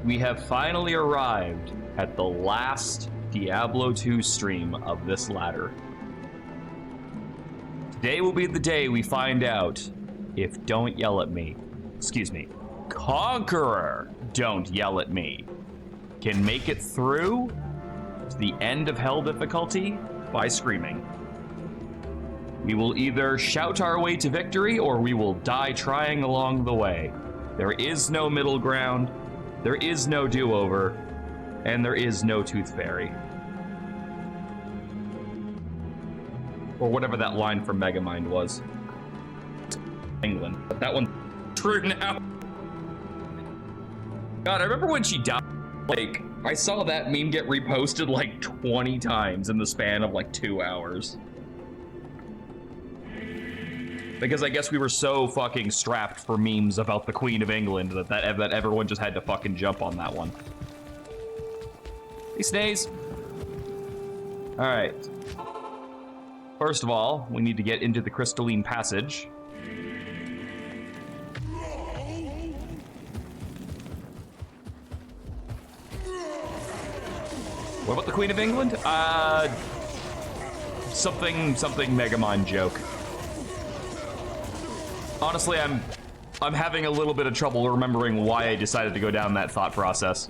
we have finally arrived at the last Diablo 2 stream of this ladder. Today will be the day we find out if Don't Yell at Me, excuse me, Conqueror Don't Yell at Me can make it through to the end of Hell difficulty by screaming. We will either shout our way to victory or we will die trying along the way. There is no middle ground, there is no do-over, and there is no Tooth Fairy. Or whatever that line from Megamind was. England. But that one's true now. God, I remember when she died, like, I saw that meme get reposted like 20 times in the span of like 2 hours. Because I guess we were so fucking strapped for memes about the Queen of England that everyone just had to fucking jump on that one. Hey, Snaze. All right. First of all, we need to get into the Crystalline Passage. What about the Queen of England? Something Megamind joke. Honestly, I'm having a little bit of trouble remembering why I decided to go down that thought process.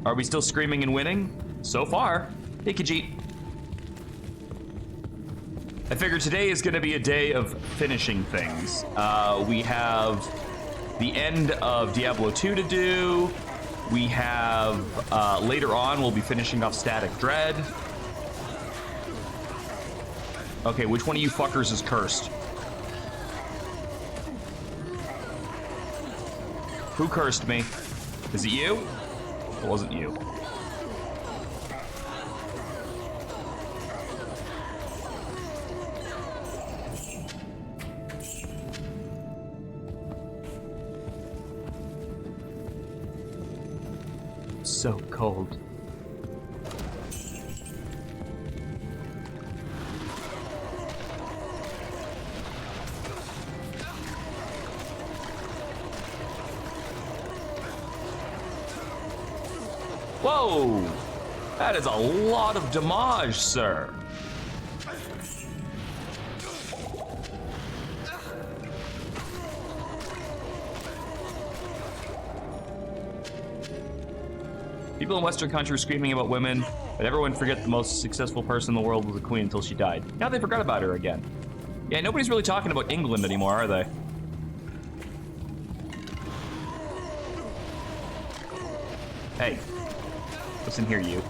Are we still screaming and winning? So far. Hey, Khajiit. I figured today is gonna be a day of finishing things. We have the end of Diablo 2 to do. We have, later on, we'll be finishing off Static Dread. Okay, which one of you fuckers is cursed? Who cursed me? Is it you? It wasn't you. So cold. Whoa! That is a lot of damage, sir. People in Western countries screaming about women, but everyone forget the most successful person in the world was a queen until she died. Now they forgot about her again. Yeah, nobody's really talking about England anymore, are they? Hey, listen here, you.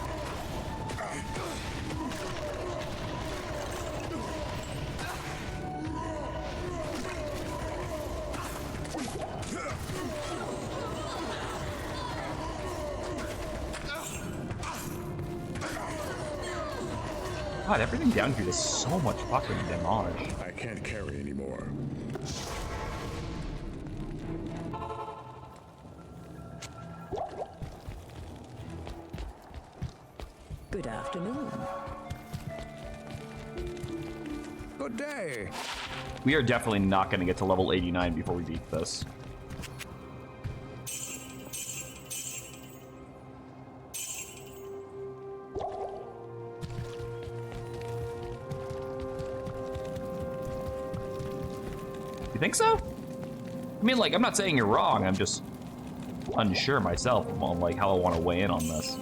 God, everything down here does so much fucking damage. I can't carry anymore. Good afternoon. Good day. We are definitely not going to get to level 89 before we beat this. You think so? I mean, like, I'm not saying you're wrong. I'm just unsure myself on, like, how I want to weigh in on this.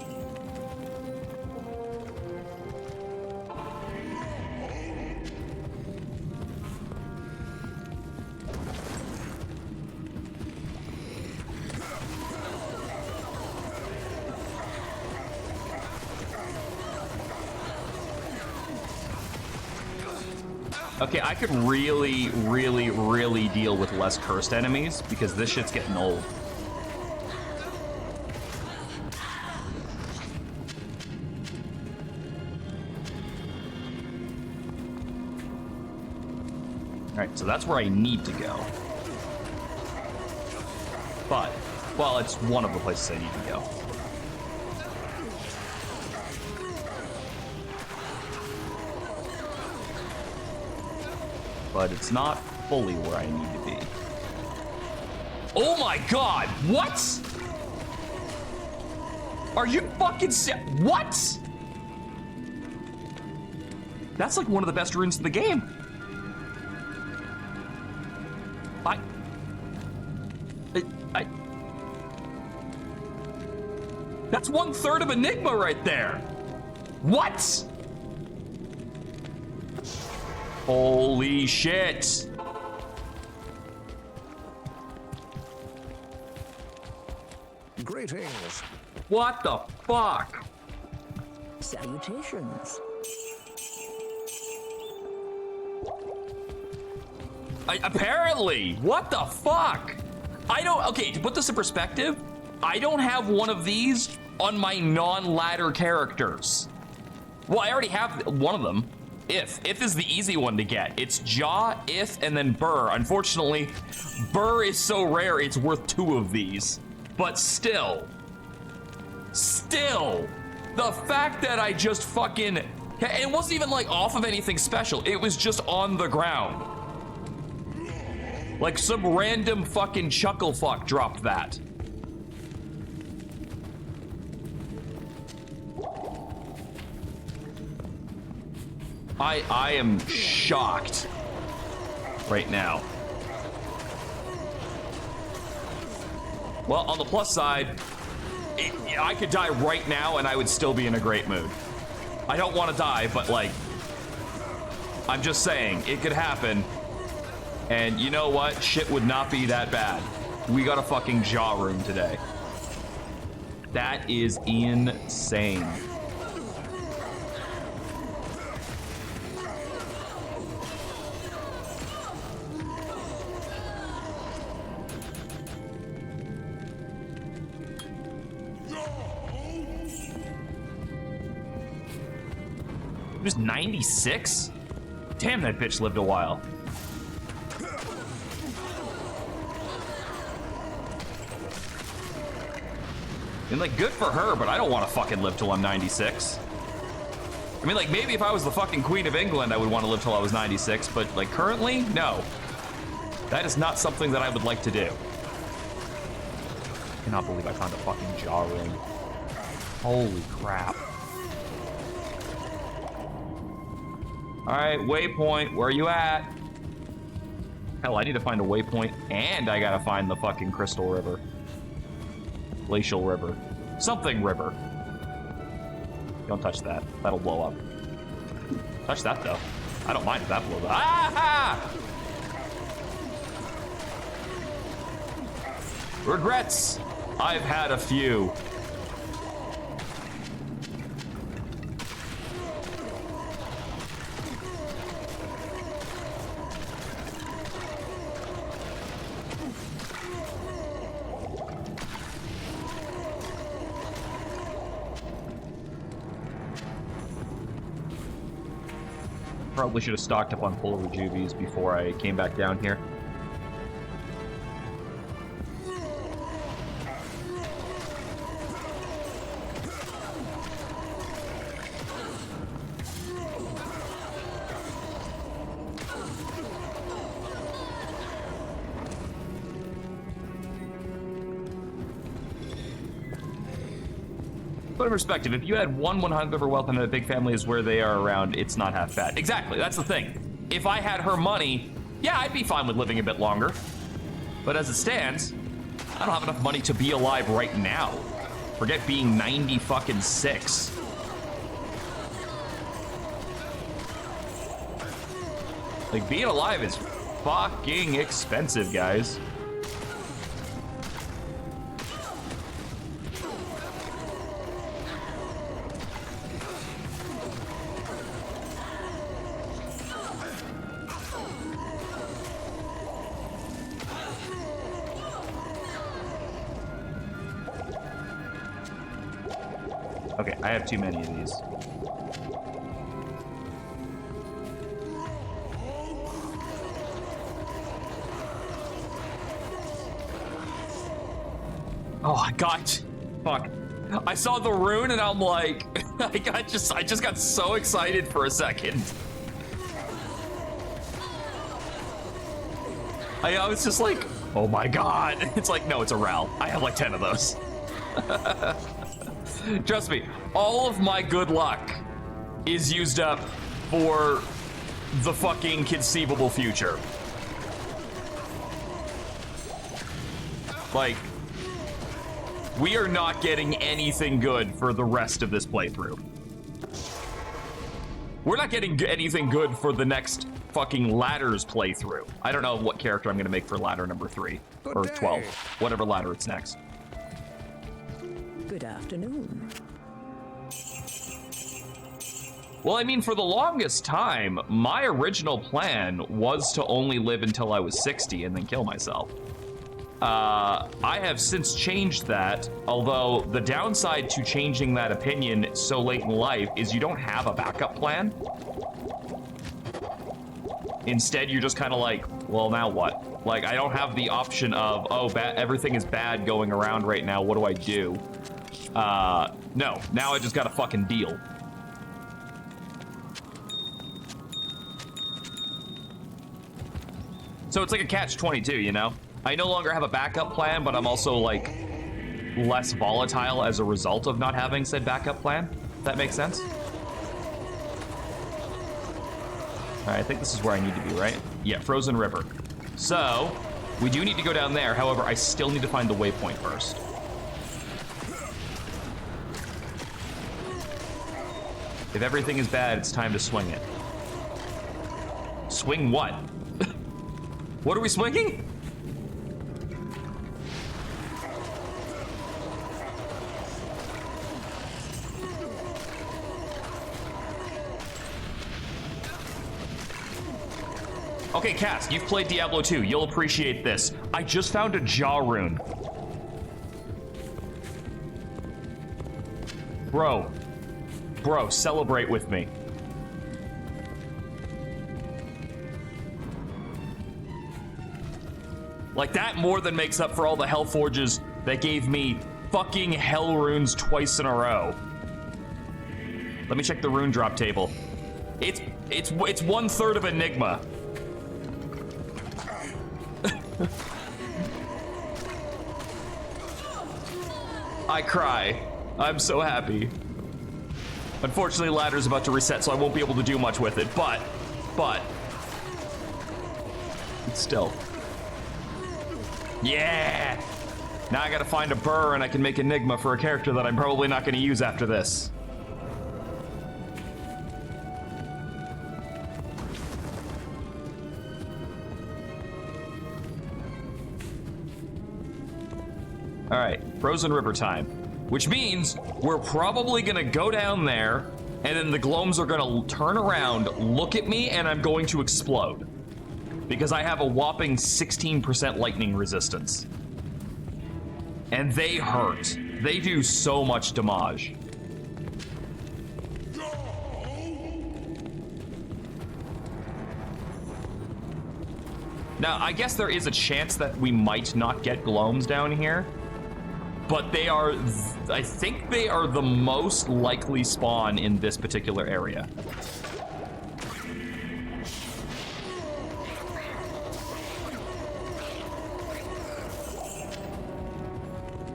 Okay, I could really, really, really deal with less cursed enemies because this shit's getting old. Alright, so that's where I need to go. But, well, it's one of the places I need to go. But it's not fully where I need to be. Oh my god, what? Are you fucking what? That's like one of the best runes in the game. That's 1/3 of Enigma right there. What? Holy shit. Greetings. What the fuck? Salutations. Apparently, what the fuck? I don't, okay, to put this in perspective, I don't have one of these on my non-ladder characters. Well, I already have one of them. If is the easy one to get. It's JAH, If, and then Burr. Unfortunately, Burr is so rare, it's worth 2 of these. But still, the fact that I just fucking, and it wasn't even like off of anything special, it was just on the ground. Like some random fucking chuckle fuck dropped that. I am shocked right now. Well, on the plus side, I could die right now and I would still be in a great mood. I don't want to die, but like, I'm just saying, it could happen. And you know what? Shit would not be that bad. We got a fucking JAH room today. That is insane. It was 96? Damn, that bitch lived a while. And like, good for her, but I don't want to fucking live till I'm 96. I mean, like, maybe if I was the fucking Queen of England, I would want to live till I was 96, but like, currently, no. That is not something that I would like to do. I cannot believe I found a fucking JAH ring. Holy crap. All right, waypoint, where are you at? Hell, I need to find a waypoint, and I gotta find the fucking Crystal River. Glacial River. Something river. Don't touch that. That'll blow up. Touch that, though. I don't mind if that blows up. Ah! Regrets. I've had a few. Probably should have stocked up on full rejuvies before I came back down here. Put in perspective, if you had one 100 of her wealth and a big family is where they are around, it's not half bad. Exactly, that's the thing. If I had her money, yeah, I'd be fine with living a bit longer. But as it stands, I don't have enough money to be alive right now. Forget being 90 fucking 6. Like, being alive is fucking expensive, guys. Okay, I have too many of these. Oh, God. Fuck. I saw the rune and I'm like, I just got so excited for a second. I was just like, oh my God. It's like, no, it's a RAL. I have like 10 of those. Trust me, all of my good luck is used up for the fucking conceivable future. Like, we are not getting anything good for the rest of this playthrough. We're not getting anything good for the next fucking ladders playthrough. I don't know what character I'm gonna make for ladder number 3 or 12, whatever ladder it's next. Good afternoon. Well, I mean, for the longest time, my original plan was to only live until I was 60 and then kill myself. I have since changed that, although the downside to changing that opinion so late in life is you don't have a backup plan. Instead, you're just kind of like, well, now what? Like, I don't have the option of, oh, everything is bad going around right now, what do I do? No, now I just gotta fucking deal. So it's like a catch-22, you know? I no longer have a backup plan, but I'm also, like, less volatile as a result of not having said backup plan. If that makes sense? Alright, I think this is where I need to be, right? Yeah, Frozen River. So, we do need to go down there. However, I still need to find the waypoint first. If everything is bad, it's time to swing it. Swing what? What are we swinging? Okay, Cass, you've played Diablo 2. You'll appreciate this. I just found a JAH rune. Bro, celebrate with me. Like, that more than makes up for all the Hellforges that gave me fucking hell runes twice in a row. Let me check the rune drop table. It's 1/3 of Enigma. I cry. I'm so happy. Unfortunately, ladder's about to reset, so I won't be able to do much with it, but still. Yeah! Now I gotta find a burr and I can make Enigma for a character that I'm probably not gonna use after this. Alright, Frozen River time. Which means we're probably gonna go down there, and then the Gloams are gonna turn around, look at me, and I'm going to explode. Because I have a whopping 16% lightning resistance. And they hurt. They do so much damage. Now, I guess there is a chance that we might not get Gloams down here. But they are, I think they are the most likely spawn in this particular area.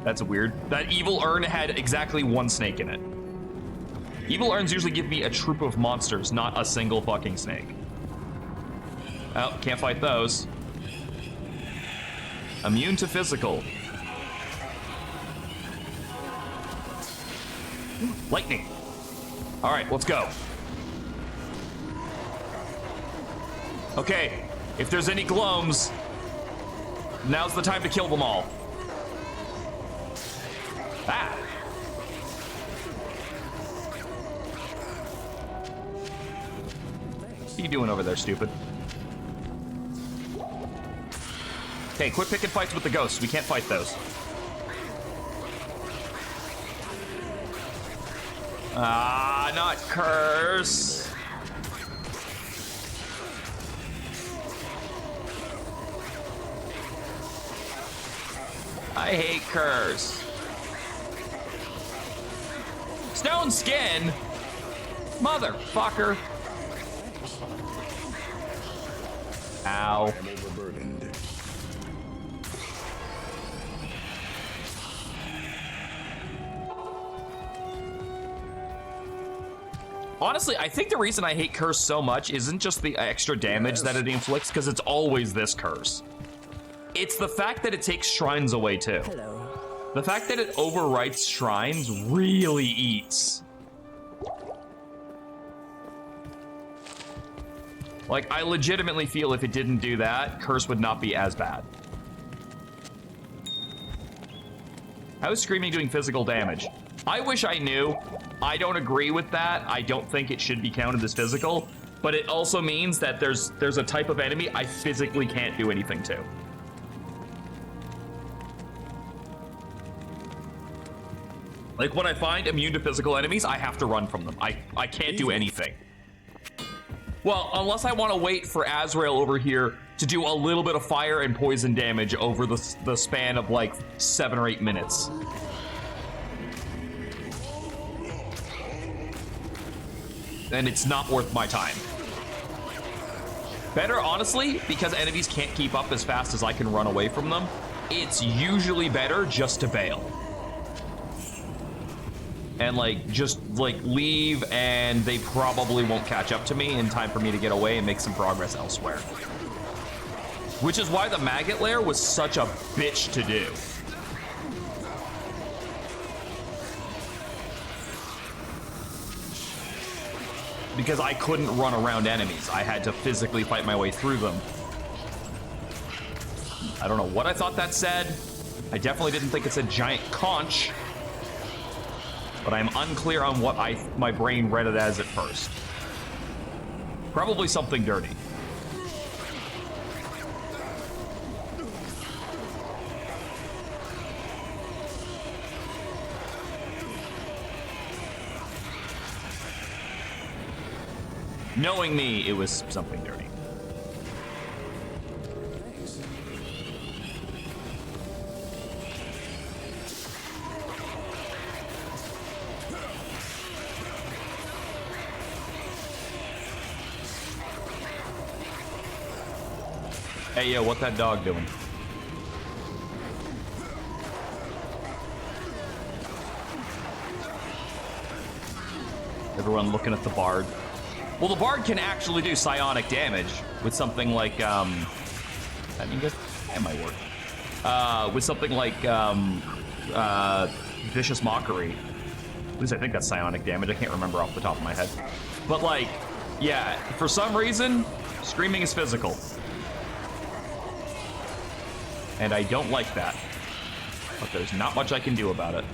That's weird. That evil urn had exactly 1 snake in it. Evil urns usually give me a troop of monsters, not a single fucking snake. Oh, can't fight those. Immune to physical. Lightning. All right, let's go. Okay, if there's any Gloams, now's the time to kill them all. Ah. What are you doing over there, stupid? Okay, quit picking fights with the ghosts. We can't fight those. Ah, not curse. I hate curse. Stone skin? Motherfucker. Ow. I'm overburdened. Honestly, I think the reason I hate Curse so much isn't just the extra damage that it inflicts, because it's always this Curse. It's the fact that it takes shrines away too. Hello. The fact that it overwrites shrines really eats. Like, I legitimately feel if it didn't do that, Curse would not be as bad. How is Screaming doing physical damage? I wish I knew. I don't agree with that. I don't think it should be counted as physical, but it also means that there's a type of enemy I physically can't do anything to. Like, when I find immune to physical enemies, I have to run from them. I can't do anything. Well, unless I want to wait for Azrael over here to do a little bit of fire and poison damage over the span of like 7 or 8 minutes. And it's not worth my time. Better, honestly, because enemies can't keep up as fast as I can run away from them, it's usually better just to bail. And like, just like leave, and they probably won't catch up to me in time for me to get away and make some progress elsewhere. Which is why the maggot lair was such a bitch to do. Because I couldn't run around enemies. I had to physically fight my way through them. I don't know what I thought that said. I definitely didn't think it said giant conch. But I'm unclear on what my brain read it as at first. Probably something dirty. Knowing me, it was something dirty. Hey, yo, what that dog doing? Everyone looking at the Bard. Well, the Bard can actually do psionic damage with something like, that mean good? That might work. With something like, Vicious Mockery. At least I think that's psionic damage. I can't remember off the top of my head. But, like, yeah, for some reason, Screaming is physical. And I don't like that. But there's not much I can do about it.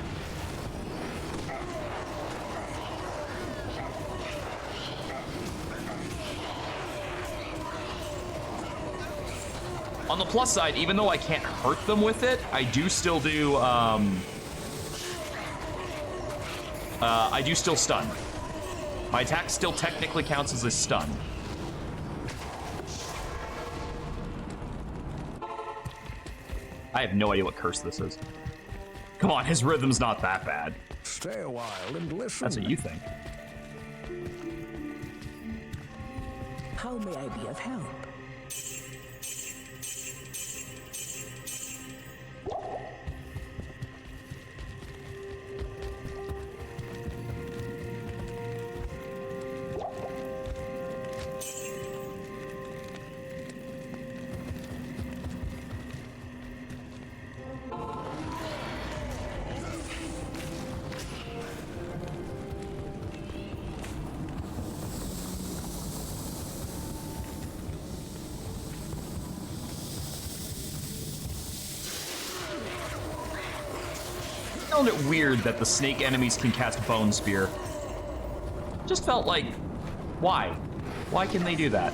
On the plus side, even though I can't hurt them with it, I do still do, I do still stun. My attack still technically counts as a stun. I have no idea what curse this is. Come on, his rhythm's not that bad. Stay a while and listen. That's what you think. How may I be of help? I found it weird that the snake enemies can cast Bone Spear. Just felt like, why? Why can they do that?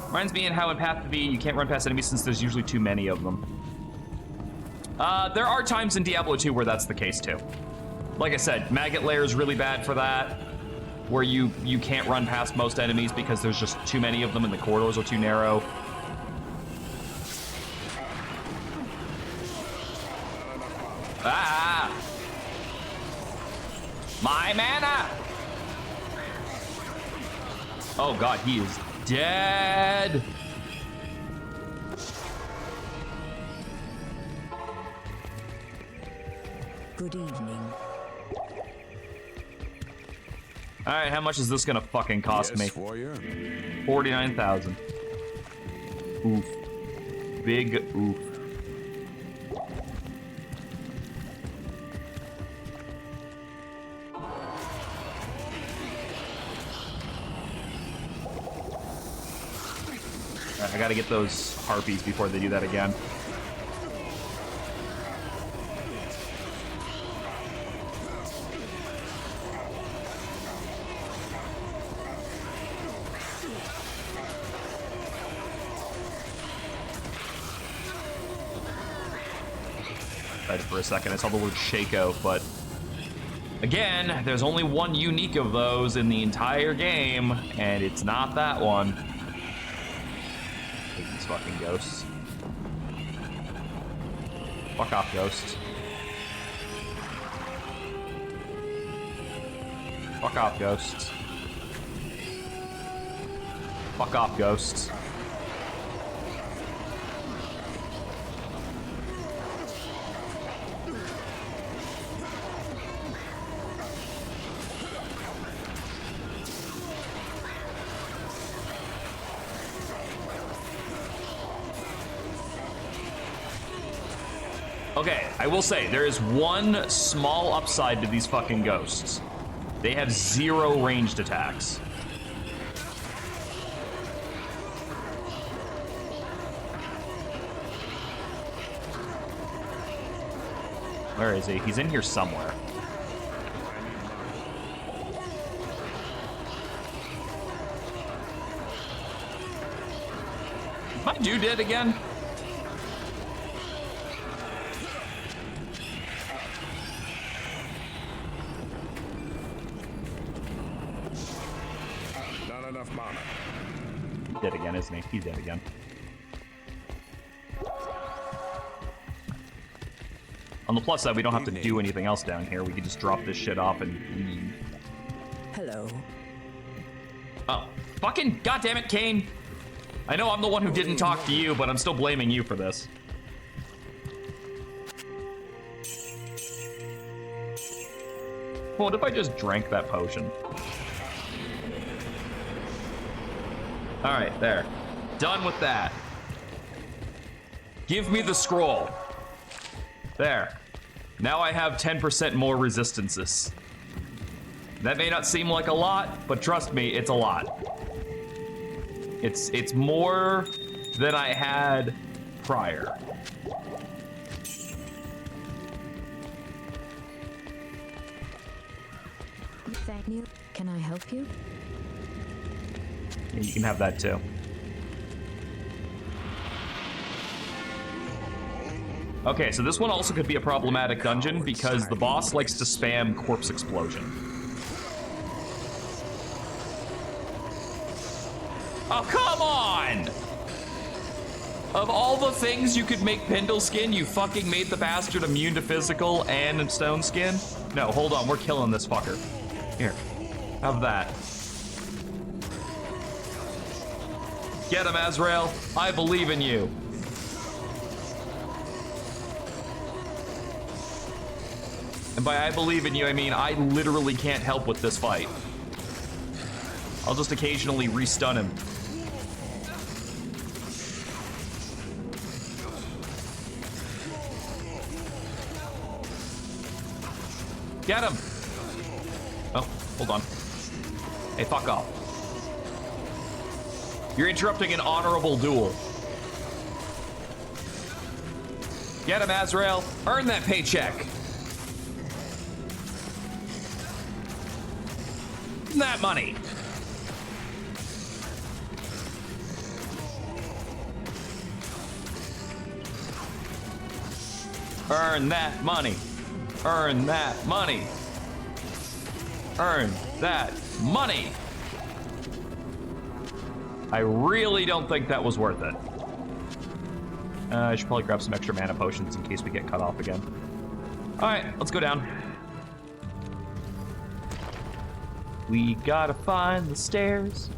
Reminds me in how in Path to V you can't run past enemies since there's usually too many of them. There are times in Diablo 2 where that's the case too. Like I said, Maggot Lair is really bad for that, where you can't run past most enemies because there's just too many of them and the corridors are too narrow. Ah! My mana! Oh god, he is dead! Good evening. All right, how much is this gonna fucking cost me? For you. 49,000. Oof. Big oof. I gotta get those harpies before they do that again. For a second, I saw the word Shaco, but again, there's only one unique of those in the entire game, and it's not that one. Take these fucking ghosts. Fuck off, ghosts. Fuck off, ghosts. Fuck off, ghosts. Okay, I will say, there is one small upside to these fucking ghosts. They have 0 ranged attacks. Where is he? He's in here somewhere. Is my dude dead again? Not enough mana. He's dead again, isn't he? He's dead again. On the plus side, we don't have to do anything else down here. We can just drop this shit off and leave. Hello. Oh, fucking goddammit, Kane! I know I'm the one who didn't talk to you, but I'm still blaming you for this. What if I just drank that potion? Alright, there. Done with that. Give me the scroll. There. Now I have 10% more resistances. That may not seem like a lot, but trust me, it's a lot. It's more than I had prior. Thank you. Can I help you? Yeah, you can have that too. Okay, so this one also could be a problematic dungeon because the boss likes to spam corpse explosion. Oh, come on! Of all the things you could make Pendle skin, you fucking made the bastard immune to physical and stone skin? No, hold on, we're killing this fucker. Here, have that. Get him, Azrael. I believe in you. And by I believe in you, I mean I literally can't help with this fight. I'll just occasionally re-stun him. Get him! Oh, hold on. Hey, fuck off. You're interrupting an honorable duel. Get him, Azrael. Earn that paycheck. That money. Earn that money. Earn that money. Earn that money. I really don't think that was worth it. I should probably grab some extra mana potions in case we get cut off again. All right, let's go down. We gotta find the stairs.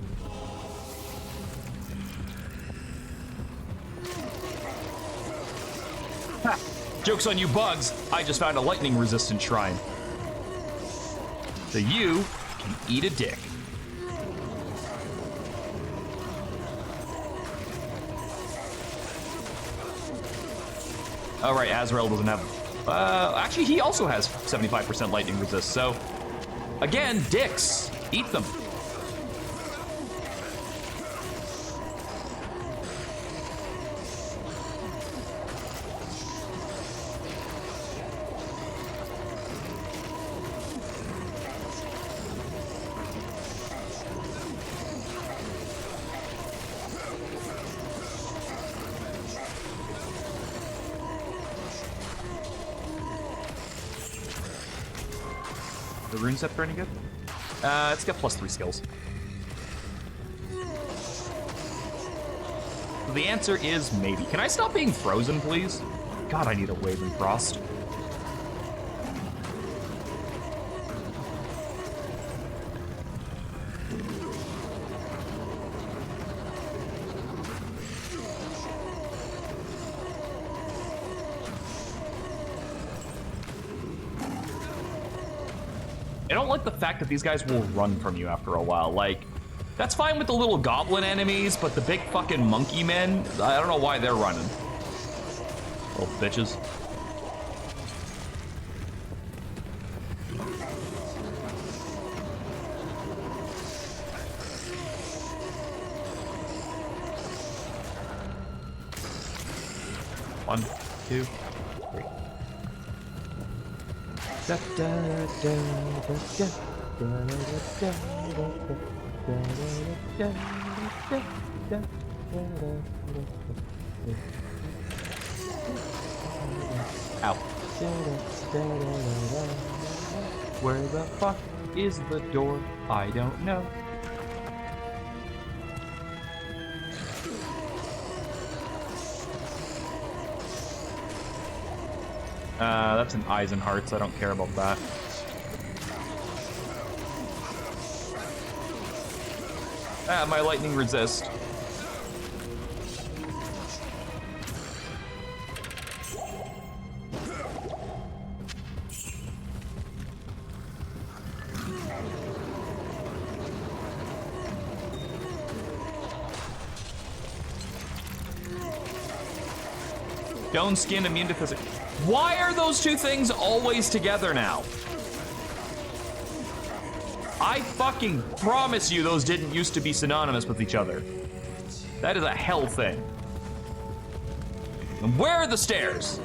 Ha! Joke's on you bugs, I just found a lightning resistant shrine. So you can eat a dick. Oh right, Azrael doesn't have, actually he also has 75% lightning resist, so again, dicks, eat them. The rune scepter any good? It's got +3 skills. So the answer is maybe. Can I stop being frozen, please? God, I need a wave and frost. I don't like the fact that these guys will run from you after a while. Like, that's fine with the little goblin enemies, but the big fucking monkey men, I don't know why they're running. Little bitches. One, two, three. Da, da, da, da, da, da, da, da, da, da, da. Ow. Where the fuck is the door? I don't know. That's an eyes and hearts. I don't care about that. My lightning resist. Stone skin immune to physics. Why are those two things always together now? I fucking promise you those didn't used to be synonymous with each other. That is a hell thing. And where are the stairs?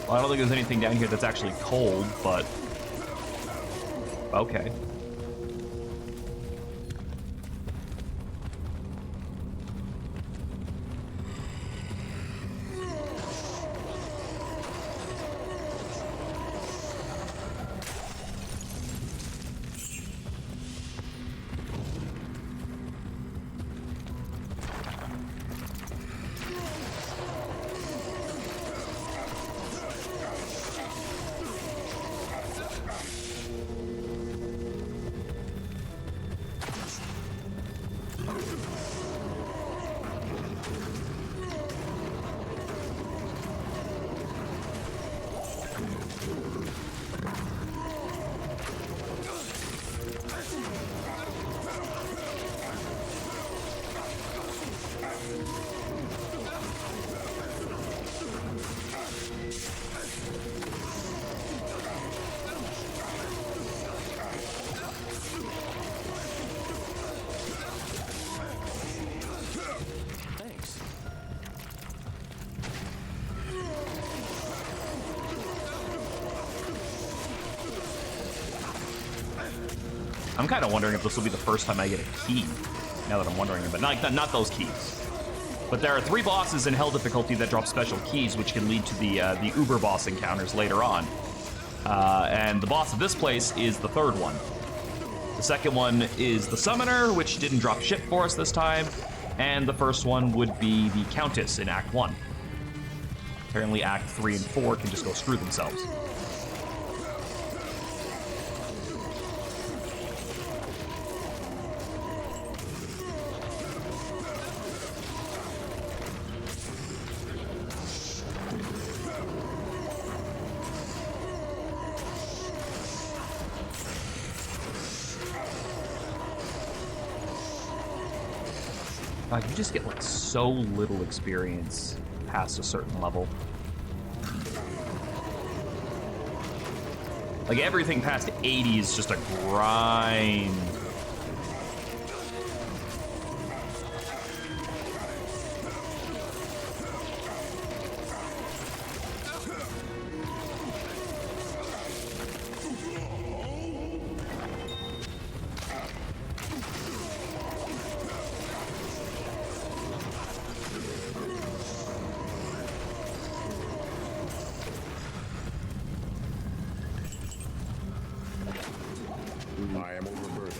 Well, I don't think there's anything down here that's actually cold, but okay. I'm kind of wondering if this will be the first time I get a key, now that I'm wondering, but not those keys. But there are 3 bosses in Hell difficulty that drop special keys, which can lead to the Uber boss encounters later on. And the boss of this place is the 3rd one. The second one is the Summoner, which didn't drop shit for us this time. And the first one would be the Countess in Act 1. Apparently Act 3 and 4 can just go screw themselves. You just get like so little experience past a certain level. Like everything past 80 is just a grind. I am overburdened.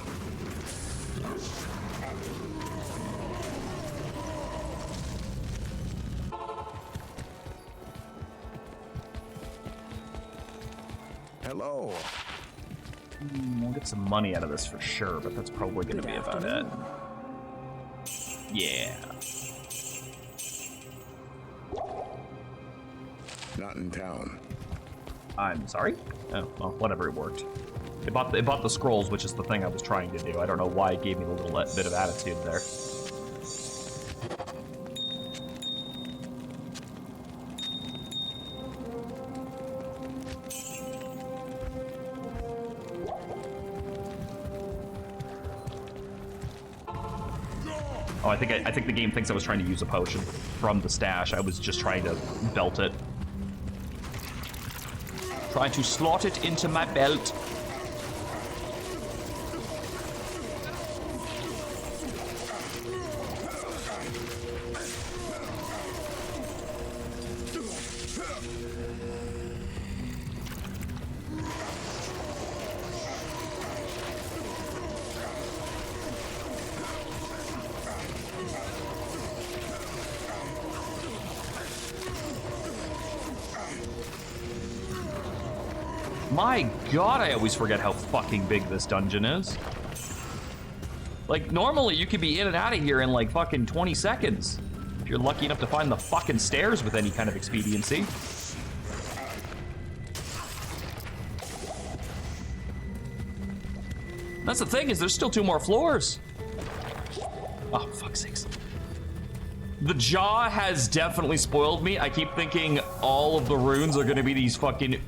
Hello. We'll get some money out of this for sure, but that's probably going to be about it. Yeah. Not in town. I'm sorry? Oh, well, whatever, it worked. It bought the scrolls, which is the thing I was trying to do. I don't know why it gave me a little bit of attitude there. Oh, I think the game thinks I was trying to use a potion from the stash. I was just trying to belt it. Trying to slot it into my belt. My god, I always forget how fucking big this dungeon is. Like, normally you could be in and out of here in like fucking 20 seconds. If you're lucky enough to find the fucking stairs with any kind of expediency. That's the thing, is there's still 2 more floors. Oh, fuck's sakes. The JAH has definitely spoiled me. I keep thinking all of the runes are gonna be these fucking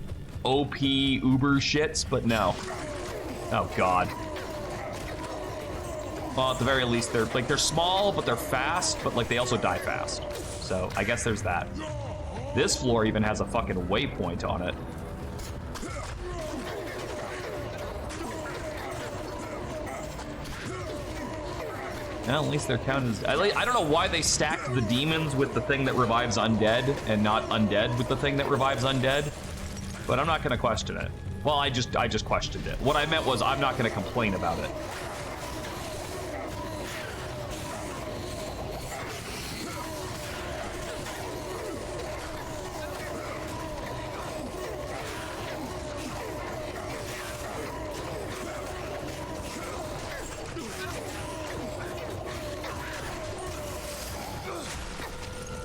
OP uber shits, but no. Oh god. Well, at the very least, they're small, but they're fast, but like they also die fast. So I guess there's that. This floor even has a fucking waypoint on it. Well, at least they're counted as... I don't know why they stacked the demons with the thing that revives undead and not undead with the thing that revives undead. But I'm not gonna question it. Well, I just questioned it. What I meant was I'm not gonna complain about it.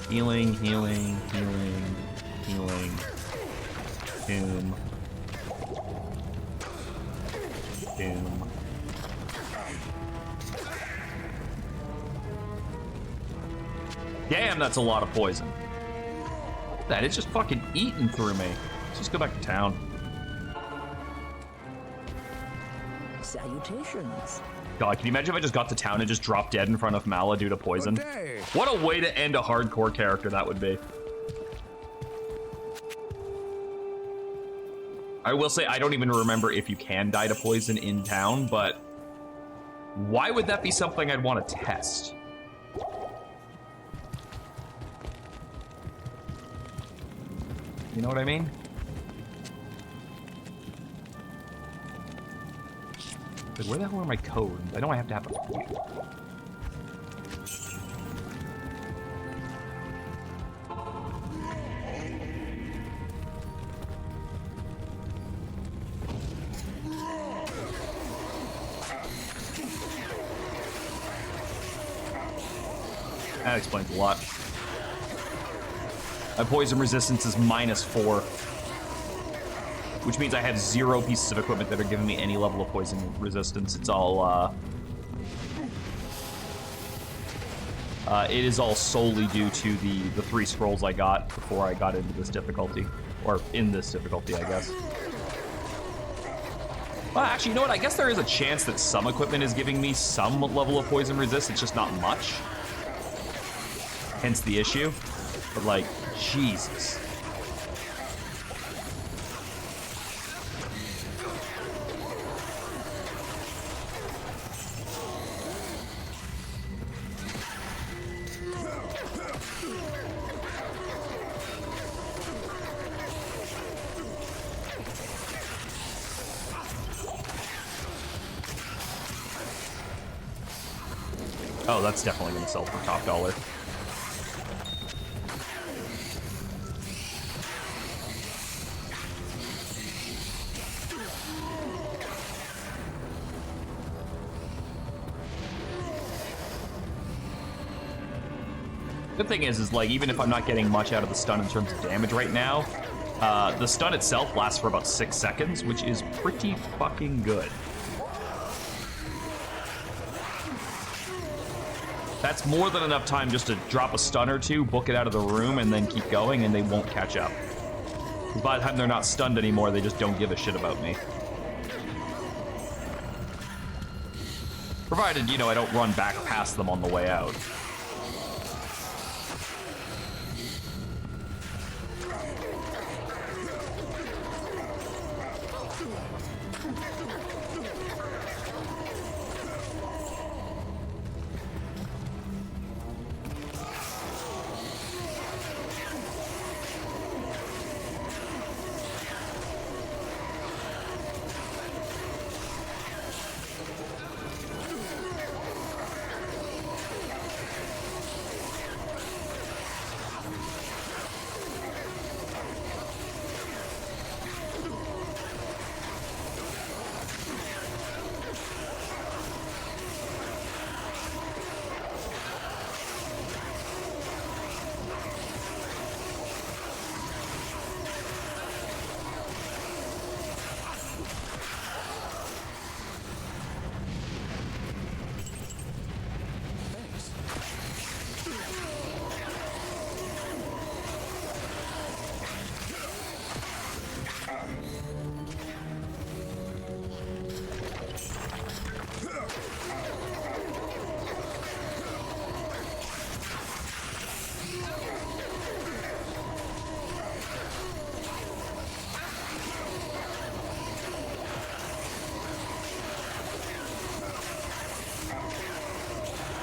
Healing, healing, healing, healing. Doom. Doom. Damn, that's a lot of poison. That is just fucking eating through me. Let's just go back to town. Salutations. God, can you imagine if I just got to town and just dropped dead in front of Mala due to poison? Okay. What a way to end a hardcore character that would be. I will say, I don't even remember if you can die to poison in town, but why would that be something I'd want to test? You know what I mean? Like, where the hell are my codes? I know I have to have a few. That explains a lot. My poison resistance is -4. Which means I have 0 pieces of equipment that are giving me any level of poison resistance. It's all, it is all solely due to the 3 scrolls I got before I got into this difficulty. Or in this difficulty, I guess. Well, actually, you know what? I guess there is a chance that some equipment is giving me some level of poison resist. It's just not much. Hence the issue. But, like, Jesus. Oh, that's definitely going to sell for top dollar. The thing is like, even if I'm not getting much out of the stun in terms of damage right now, the stun itself lasts for about 6 seconds, which is pretty fucking good. That's more than enough time just to drop a stun or two, book it out of the room, and then keep going, and they won't catch up. By the time they're not stunned anymore, they just don't give a shit about me. Provided, you know, I don't run back past them on the way out.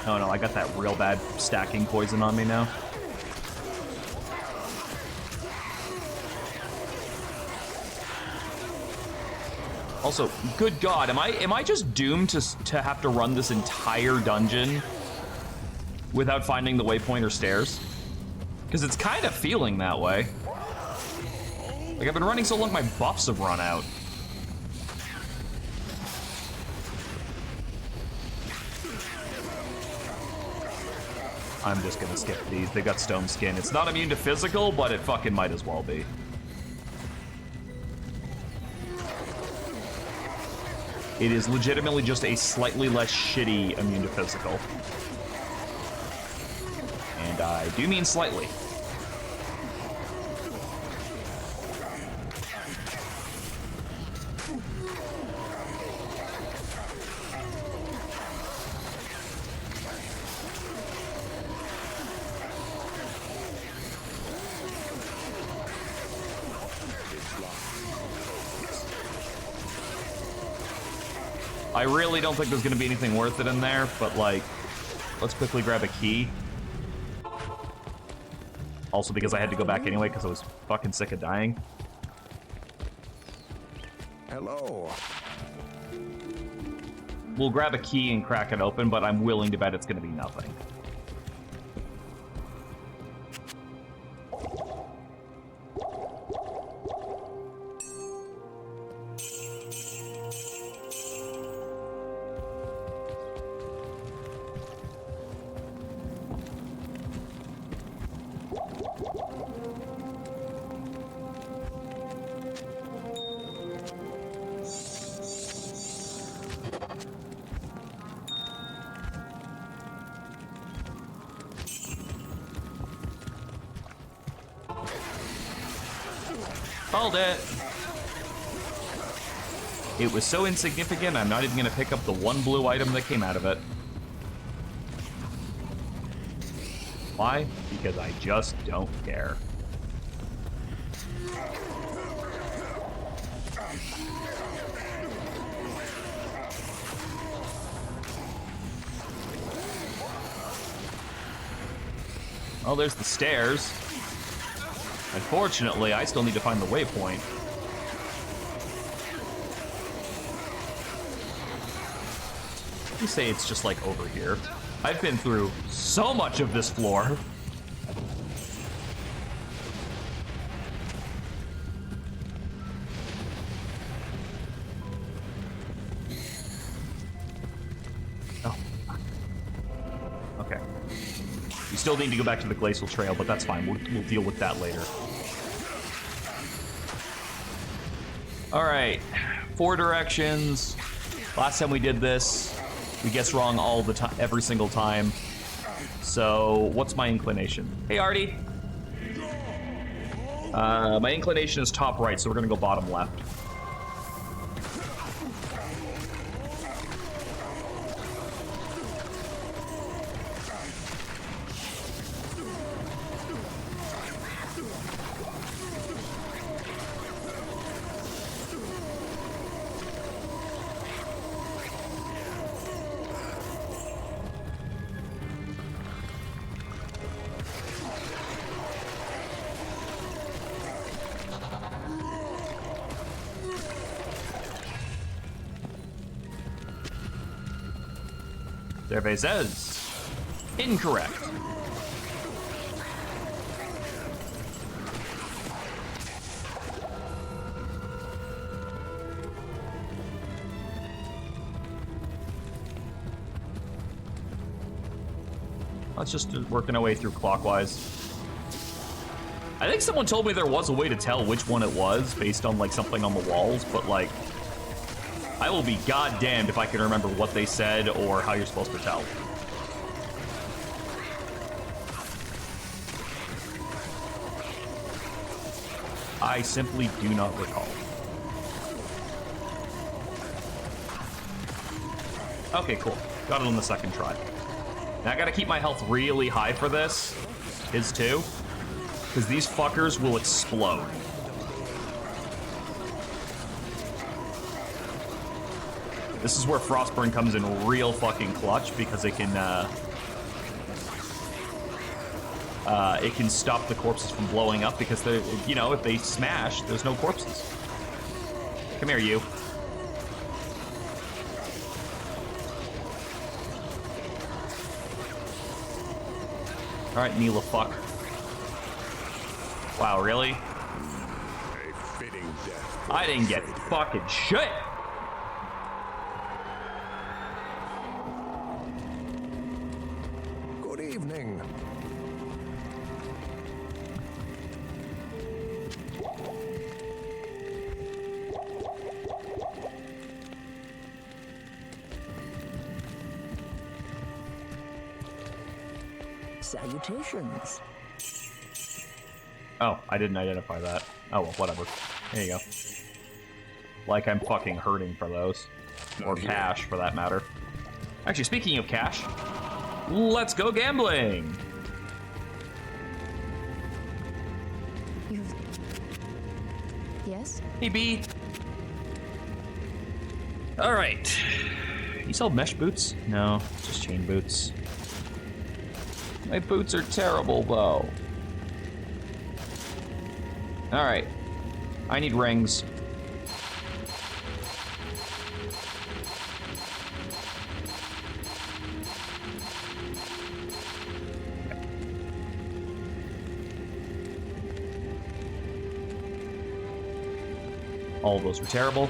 Oh no, I got that real bad stacking poison on me now. Also, good God, am I just doomed to have to run this entire dungeon without finding the waypoint or stairs? Because it's kind of feeling that way. Like, I've been running so long, my buffs have run out. I'm just gonna skip these. They got stone skin. It's not immune to physical, but it fucking might as well be. It is legitimately just a slightly less shitty immune to physical. And I do mean slightly. I really don't think there's gonna be anything worth it in there, but like, let's quickly grab a key. Also because I had to go back anyway because I was fucking sick of dying. Hello. we'll grab a key and crack it open, but I'm willing to bet it's gonna be nothing. Called it. It was so insignificant, I'm not even gonna pick up the one blue item that came out of it. Why? Because I just don't care. Oh, there's the stairs. Unfortunately, I still need to find the waypoint. You say it's just like over here. I've been through so much of this floor. Oh. Okay. You still need to go back to the glacial trail, but that's fine. We'll deal with that later. All right, 4 directions. Last time we did this, we guessed wrong all the time, every single time. So what's my inclination? Hey, Artie. My inclination is top right, so we're gonna go bottom left. Survey says incorrect. Let's just working our way through clockwise. I think someone told me there was a way to tell which one it was based on like something on the walls, but like I will be goddamned if I can remember what they said or how you're supposed to tell. I simply do not recall. Okay, cool. Got it on the second try. Now I gotta keep my health really high for this. His too. Because these fuckers will explode. This is where Frostburn comes in real fucking clutch because it can stop the corpses from blowing up because they, you know, if they smash, there's no corpses. Come here, you. All right, Neela, fuck. Wow, really? A fitting death. I didn't get fucking shit. Good evening. Salutations. Oh, I didn't identify that. Oh, well, whatever. There you go. Like I'm fucking hurting for those. Or cash, for that matter. Actually, speaking of cash, let's go gambling! Yes? Hey, B. Alright. You sell mesh boots? No, just chain boots. My boots are terrible, though. Alright. I need rings. All of those were terrible.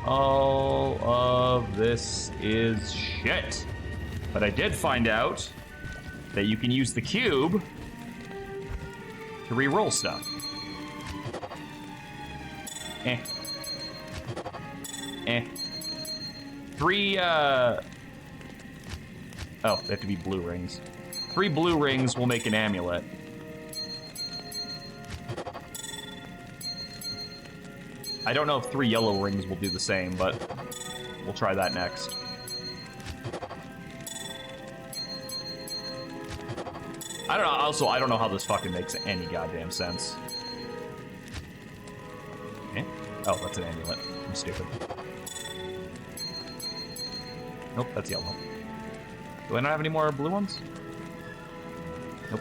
All of this is shit. But I did find out that you can use the cube to re-roll stuff. Eh. Eh. 3, oh, they have to be blue rings. 3 blue rings will make an amulet. I don't know if 3 yellow rings will do the same, but we'll try that next. I don't know, also, I don't know how this fucking makes any goddamn sense. Eh? Oh, that's an amulet. I'm stupid. Nope, that's yellow. Do I not have any more blue ones? Nope.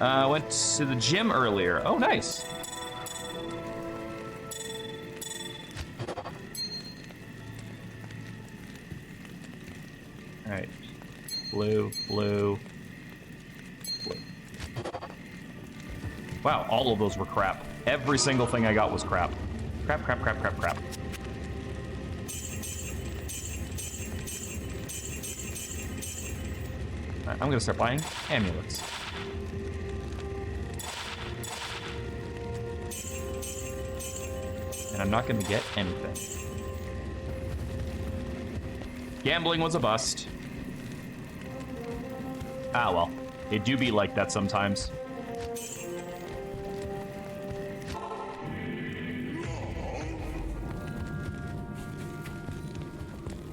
I went to the gym earlier. Oh, nice. Alright. Blue, blue, blue. Wow, all of those were crap. Every single thing I got was crap. Crap, crap, crap, crap, crap. Alright, I'm gonna start buying amulets. And I'm not gonna get anything. Gambling was a bust. Ah, well. It do be like that sometimes.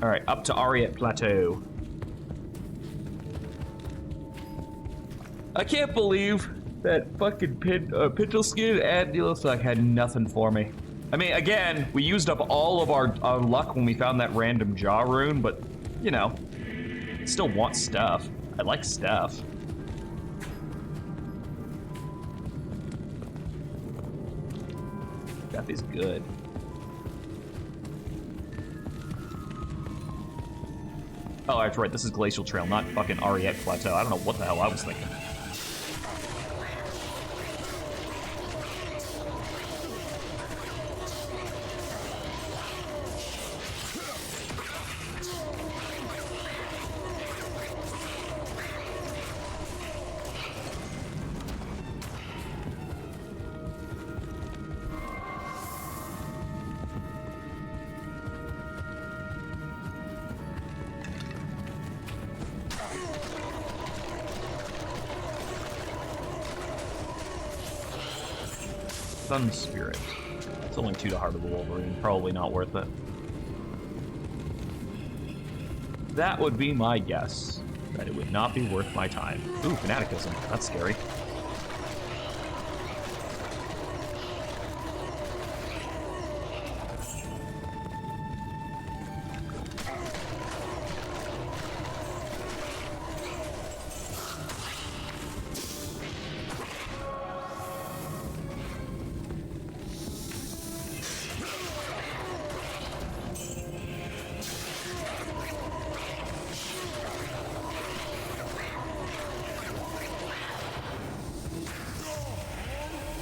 Alright, up to Ariat Plateau. I can't believe that fucking Pintle Skin and Needleflag had nothing for me. I mean, again, we used up all of our luck when we found that random JAH rune, but, you know, still want stuff. I like stuff. Stuff is good. Oh, that's right, this is Glacial Trail, not fucking Ariat Plateau. I don't know what the hell I was thinking. Sun Spirit. It's only 2 to Heart of the Wolverine. Probably not worth it. That would be my guess. That it would not be worth my time. Ooh, Fanaticism. That's scary.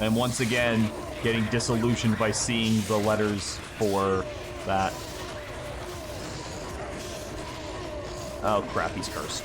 And once again, getting disillusioned by seeing the letters for that. Oh crap, he's cursed.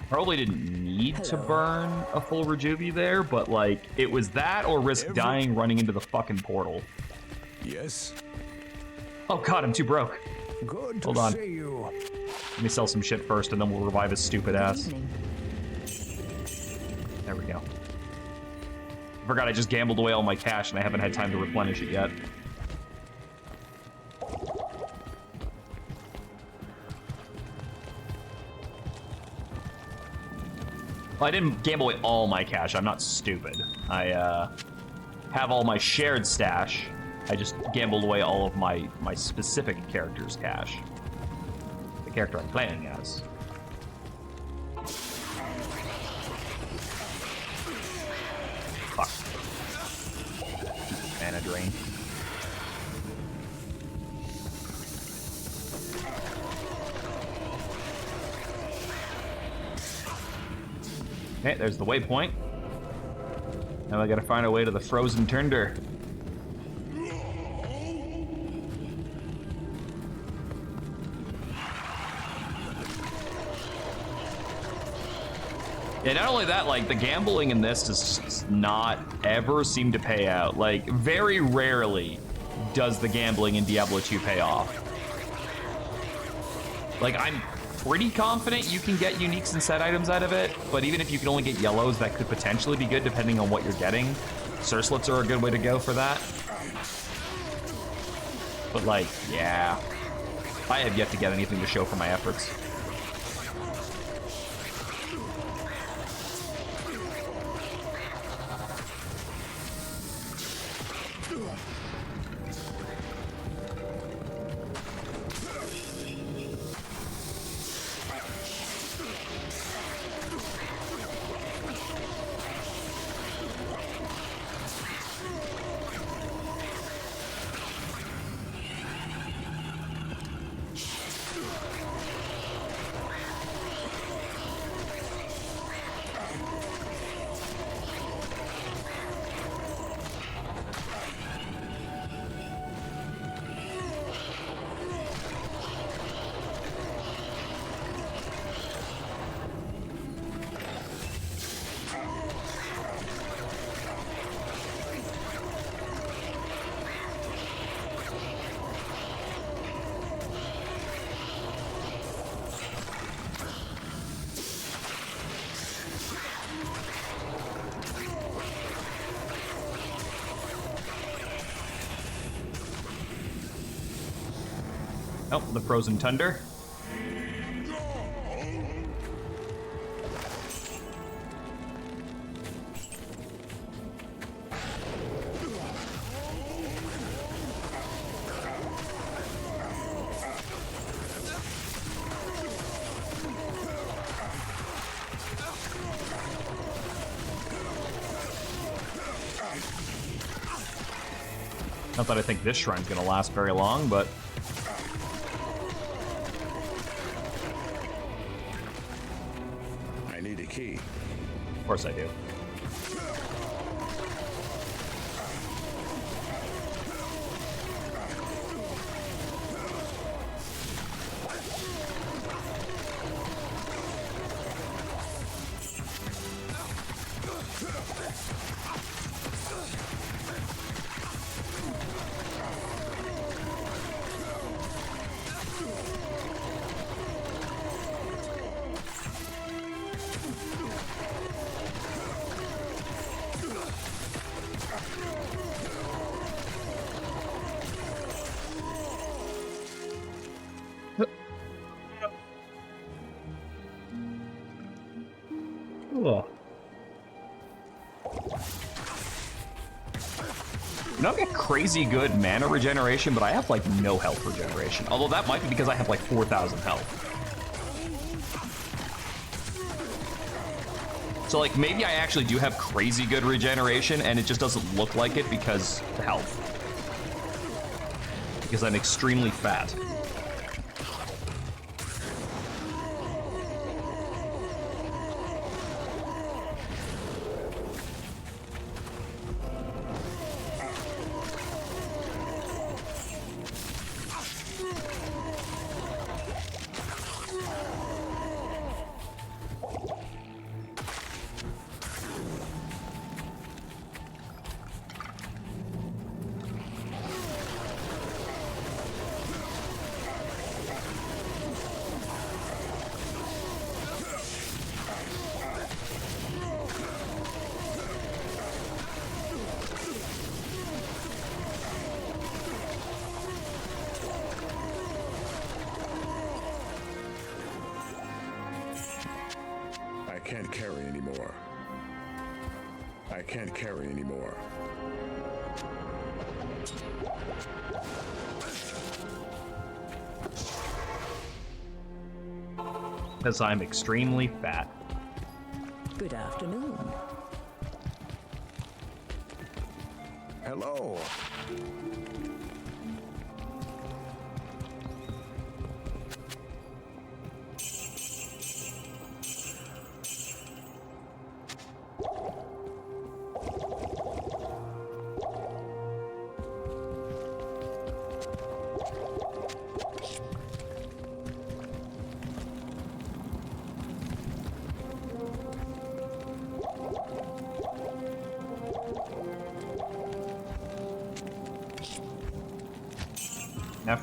Probably didn't need to burn a full Rejuve there, but like, it was that or risk dying running into the fucking portal. Yes. Oh god, I'm too broke. Good Hold to on. see you. Let me sell some shit first and then we'll revive his stupid ass. Evening. There we go. Forgot I just gambled away all my cash and I haven't had time to replenish it yet. Well, I didn't gamble away all my cash. I'm not stupid. I have all my shared stash. I just gambled away all of my specific character's cash. The character I'm playing as. Fuck. Mana drain. Okay, there's the waypoint. Now I gotta find a way to the frozen tundra. Yeah, not only that, like, the gambling in this does just not ever seem to pay out. Like, very rarely does the gambling in Diablo 2 pay off. Like, I'm pretty confident you can get uniques and set items out of it, but even if you can only get yellows, that could potentially be good depending on what you're getting. Surslets are a good way to go for that. But, like, yeah. I have yet to get anything to show for my efforts. Oh, the frozen tundra. Not that I think this shrine's gonna last very long, but I need a key. of course I do. Ugh. You don't get crazy good mana regeneration, but I have like no health regeneration. Although that might be because I have like 4,000 health. So like maybe I actually do have crazy good regeneration and it just doesn't look like it because the health. Because I'm extremely fat. I can't carry anymore. I can't carry anymore. Because I'm extremely fat. Good afternoon. Hello.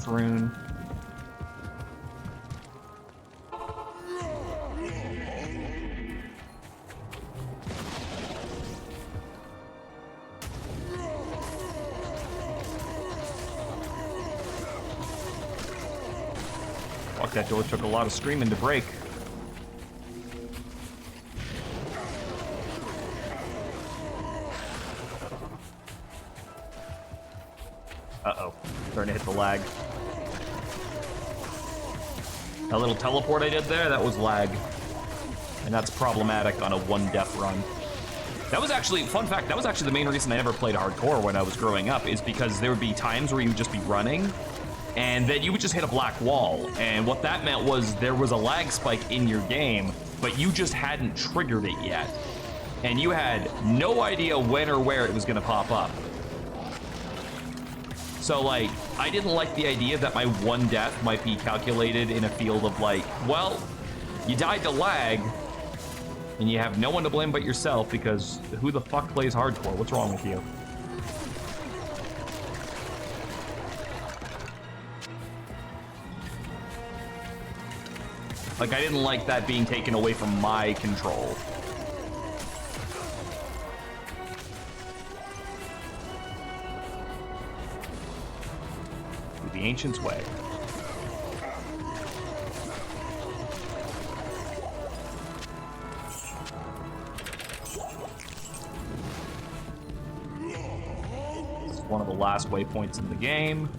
RUNE. Fuck, that door took a lot of screaming to break. Uh-oh. Starting to hit the lag. That little teleport I did there, that was lag. And that's problematic on a 1-death run. That was actually, fun fact, that was actually the main reason I never played hardcore when I was growing up, is because there would be times where you would just be running, and then you would just hit a black wall. And what that meant was there was a lag spike in your game, but you just hadn't triggered it yet. And you had no idea when or where it was gonna pop up. So, like, I didn't like the idea that my 1 death might be calculated in a field of, like, well, you died to lag, and you have no one to blame but yourself, because who the fuck plays hardcore? What's wrong with you? Like, I didn't like that being taken away from my control. The Ancient's Way. This is one of the last waypoints in the game.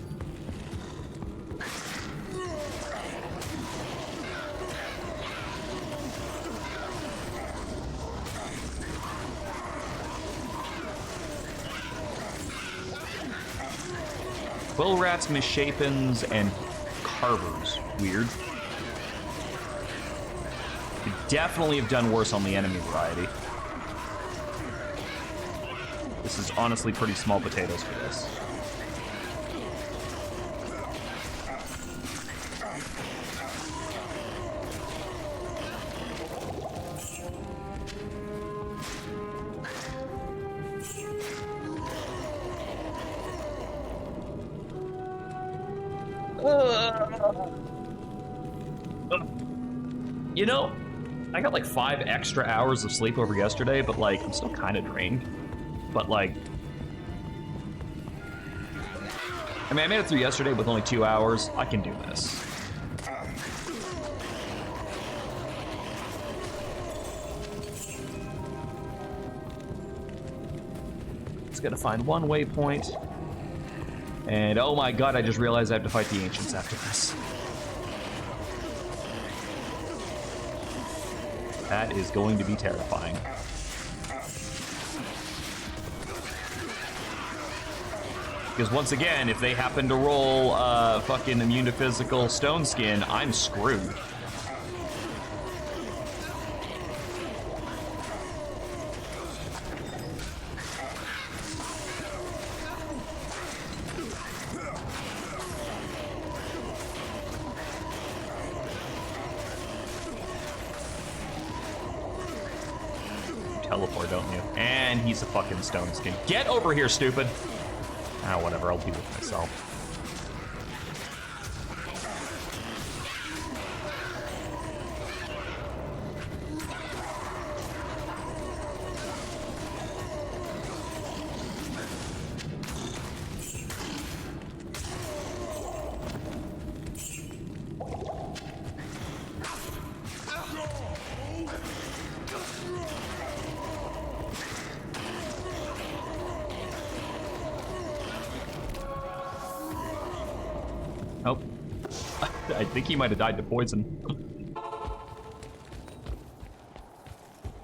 Quill rats, misshapens, and carvers. Weird. Could definitely have done worse on the enemy variety. This is honestly pretty small potatoes for this. You know, I got like 5 extra hours of sleep over yesterday, but like, I'm still kind of drained. But like, I mean, I made it through yesterday with only 2 hours. I can do this. It's gonna find one waypoint. And oh my god, I just realized I have to fight the Ancients after this. That is going to be terrifying. Because once again, if they happen to roll fucking immune to physical stone skin, I'm screwed. Teleport, don't you? And he's a fucking stone skin. Get over here, stupid! Ah, whatever, I'll deal with myself. I think he might have died to poison.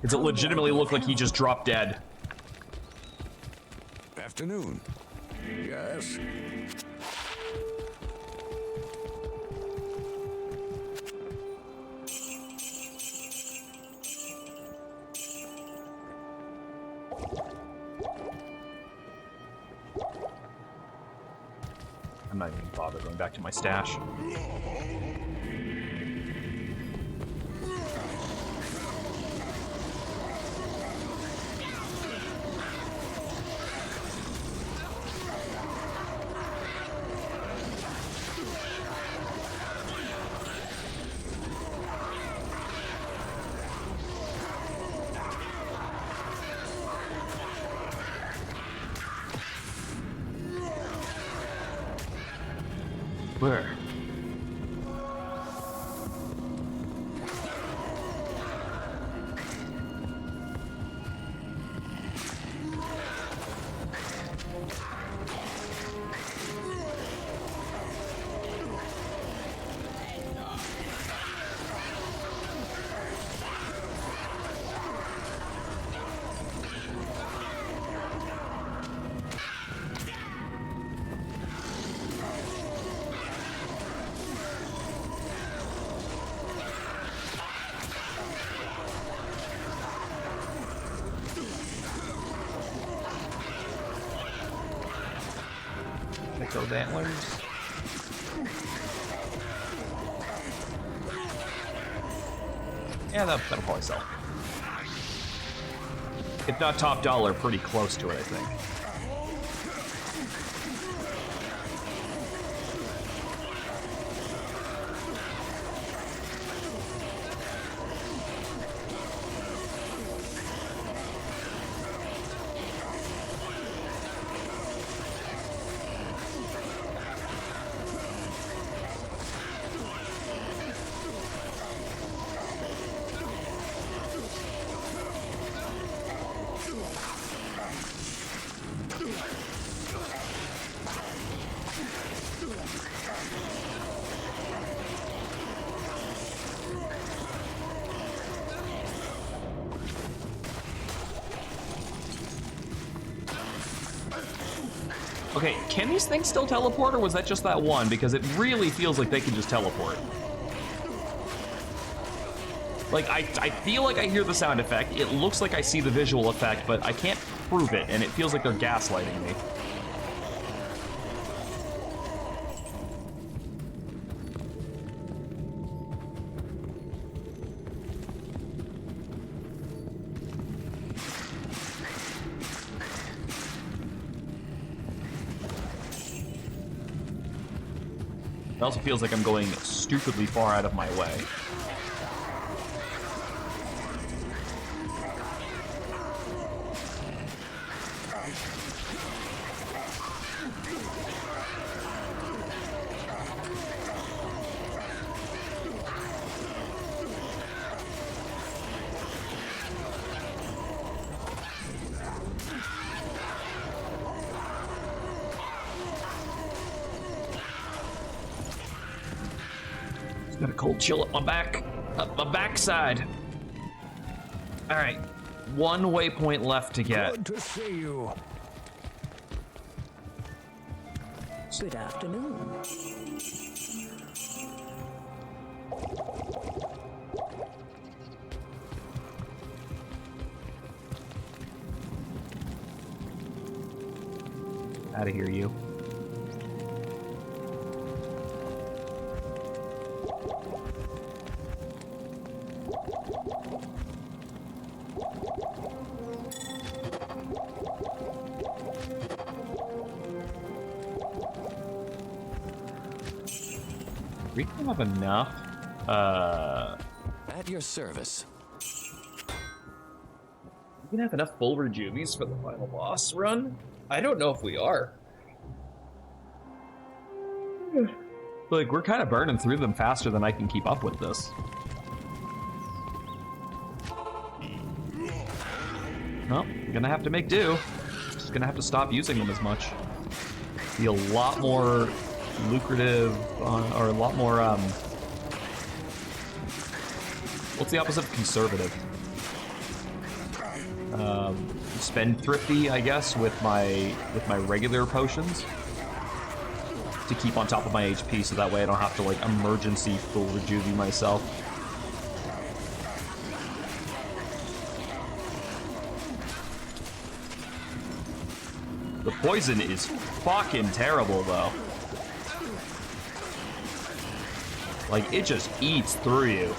Does it legitimately look like he just dropped dead? Afternoon. Yes. I'm not even gonna bother going back to my stash. Where? Those antlers. Yeah, that'll probably sell. If not top dollar, pretty close to it, I think. Okay, can these things still teleport, or was that just that one? Because it really feels like they can just teleport. Like, I feel like I hear the sound effect. It looks like I see the visual effect, but I can't prove it, and it feels like they're gaslighting me. It also feels like I'm going stupidly far out of my way. Got a cold chill up my backside. All right, one waypoint left to get. Good to see you. Good afternoon. Out of here, you. We don't have enough. At your service. We can have enough full rejuvies for the final boss run. I don't know if we are. Like, we're kind of burning through them faster than I can keep up with this. Well, we're gonna have to make do. Just gonna have to stop using them as much. Be a lot more lucrative, or a lot more, what's the opposite of conservative? Spendthrifty, I guess, with my regular potions to keep on top of my HP, so that way I don't have to like emergency full rejuvie myself. The poison is fucking terrible, though. Like, it just eats through you.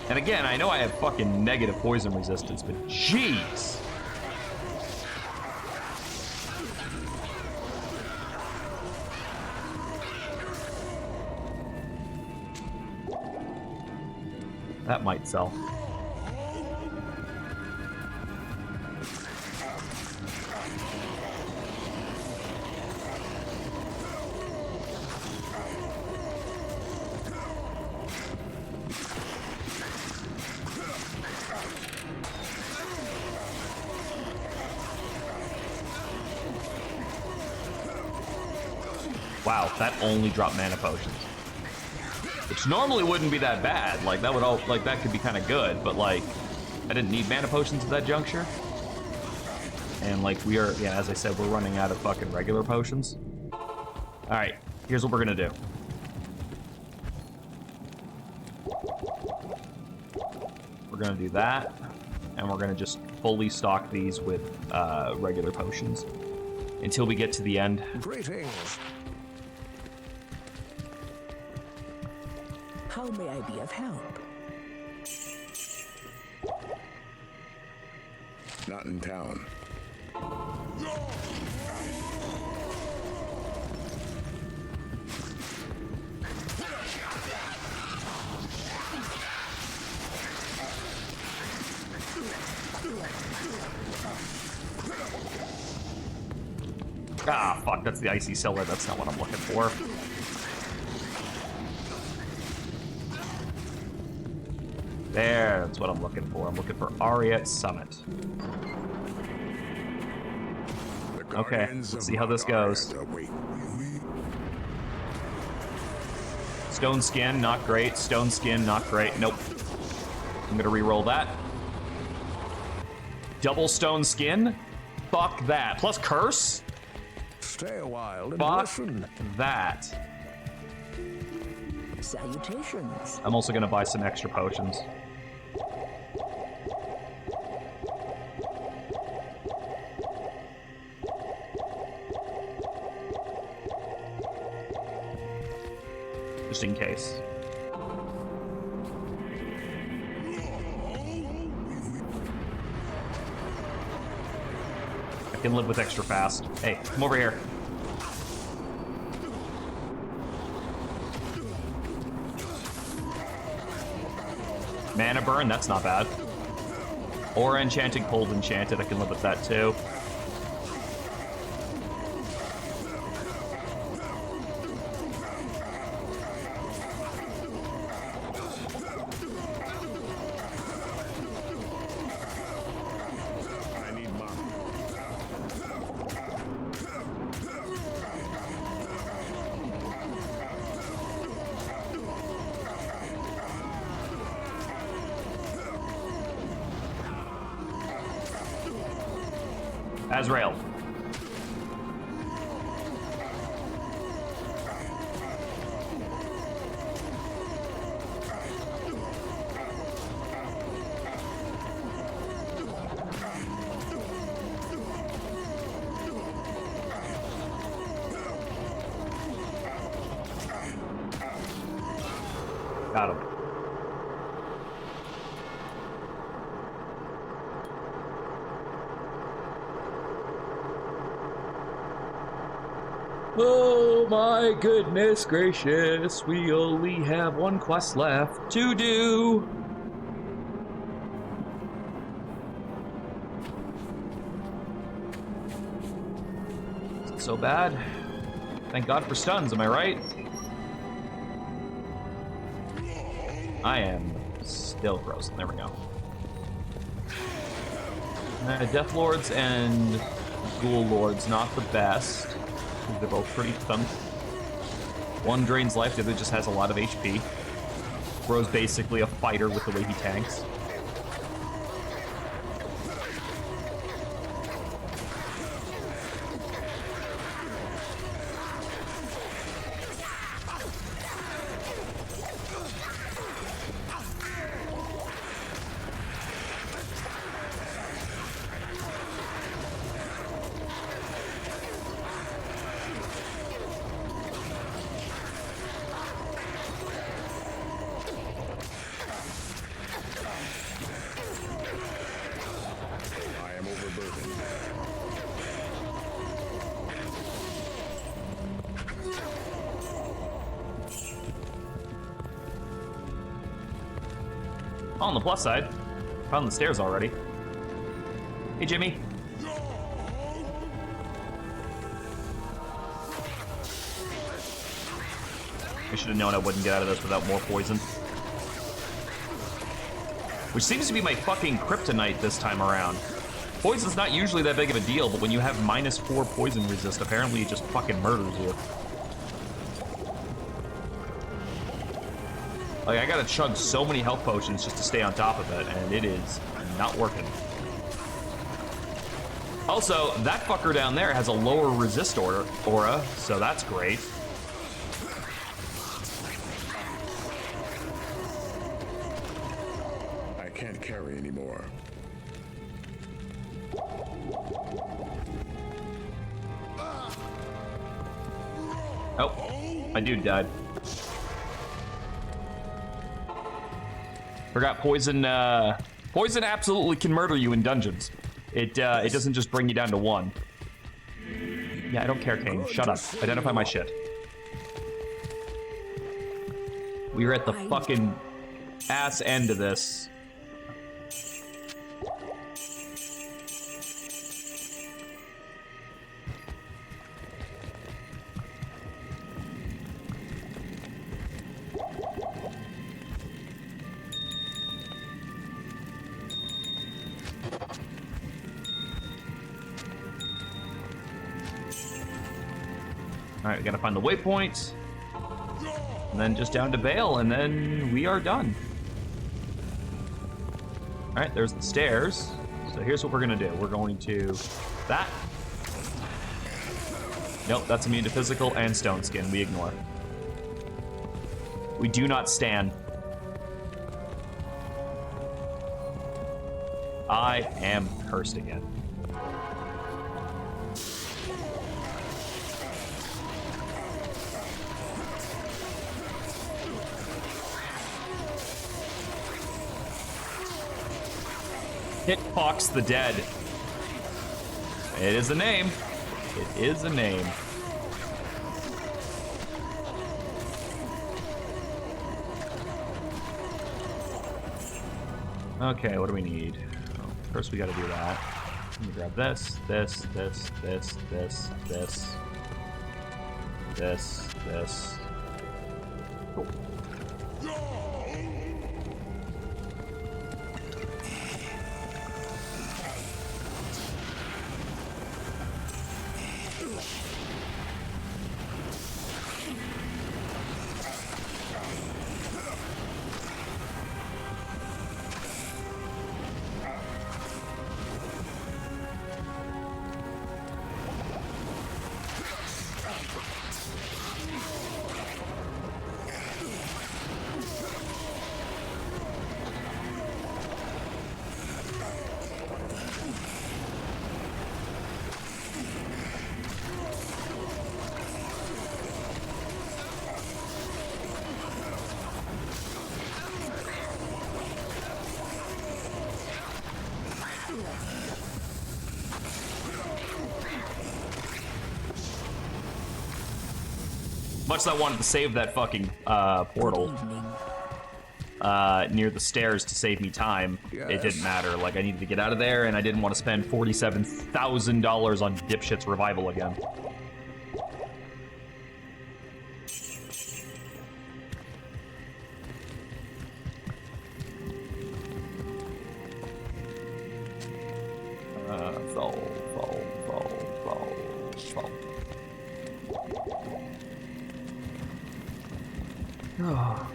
And again, I know I have fucking negative poison resistance, but jeez. That might sell. Wow, that only dropped mana potions. Which normally wouldn't be that bad. Like, that would all, like, that could be kind of good, but, like, I didn't need mana potions at that juncture. And, like, we are, yeah, as I said, we're running out of fucking regular potions. Alright, here's what we're gonna do. We're gonna do that, and we're gonna just fully stock these with regular potions until we get to the end. Greetings. How may I be of help? Not in town. Ah, fuck, that's the icy cellar. That's not what I'm looking for. There, that's what I'm looking for. I'm looking for Ariat Summit. Okay, let's see how this goes. Stone skin, not great. Stone skin, not great. Nope. I'm gonna re-roll that. Double stone skin? Fuck that. Plus curse? Stay a while and Fuck listen. that. Salutations. I'm also gonna buy some extra potions. Just in case. I can live with extra fast. Hey, come over here. Mana burn, that's not bad. Or enchanting, cold enchanted, I can live with that too. I need mom. Azrael. Got him. Oh my goodness gracious, we only have one quest left to do. Isn't so bad. Thank God for stuns, am I right? I am still frozen, there we go. Death Lords and Ghoul Lords, not the best. They're both pretty thump. One drains life, the other just has a lot of HP. Bro's basically a fighter with the way he tanks. I am overburdened. On the plus side, found the stairs already. Hey, Jimmy. I should have known I wouldn't get out of this without more poison. Which seems to be my fucking kryptonite this time around. Poison's not usually that big of a deal, but when you have -4 poison resist, apparently it just fucking murders you. Like, I gotta chug so many health potions just to stay on top of it, and it is not working. Also, that fucker down there has a lower resist aura, so that's great. I can't carry anymore. Oh, my dude died. Forgot poison. Poison absolutely can murder you in dungeons. It doesn't just bring you down to 1. Yeah, I don't care, Kane. Shut up. Identify my shit. We are at the fucking ass end of this. Alright, we gotta find the waypoint. And then just down to Bale, and then we are done. Alright, there's the stairs. So here's what we're gonna do. We're going to... that. Nope, that's immune to physical and stone skin. We ignore. We do not stand. I am cursed again. Hitbox the Dead. It is a name. It is a name. Okay, what do we need? Oh, first we gotta do that. Let me grab this, this, this, this, this, this, this, this. Cool. Much as I wanted to save that fucking portal near the stairs to save me time, it didn't matter. Like, I needed to get out of there, and I didn't want to spend $47,000 on dipshit's revival again. Fall. Oh.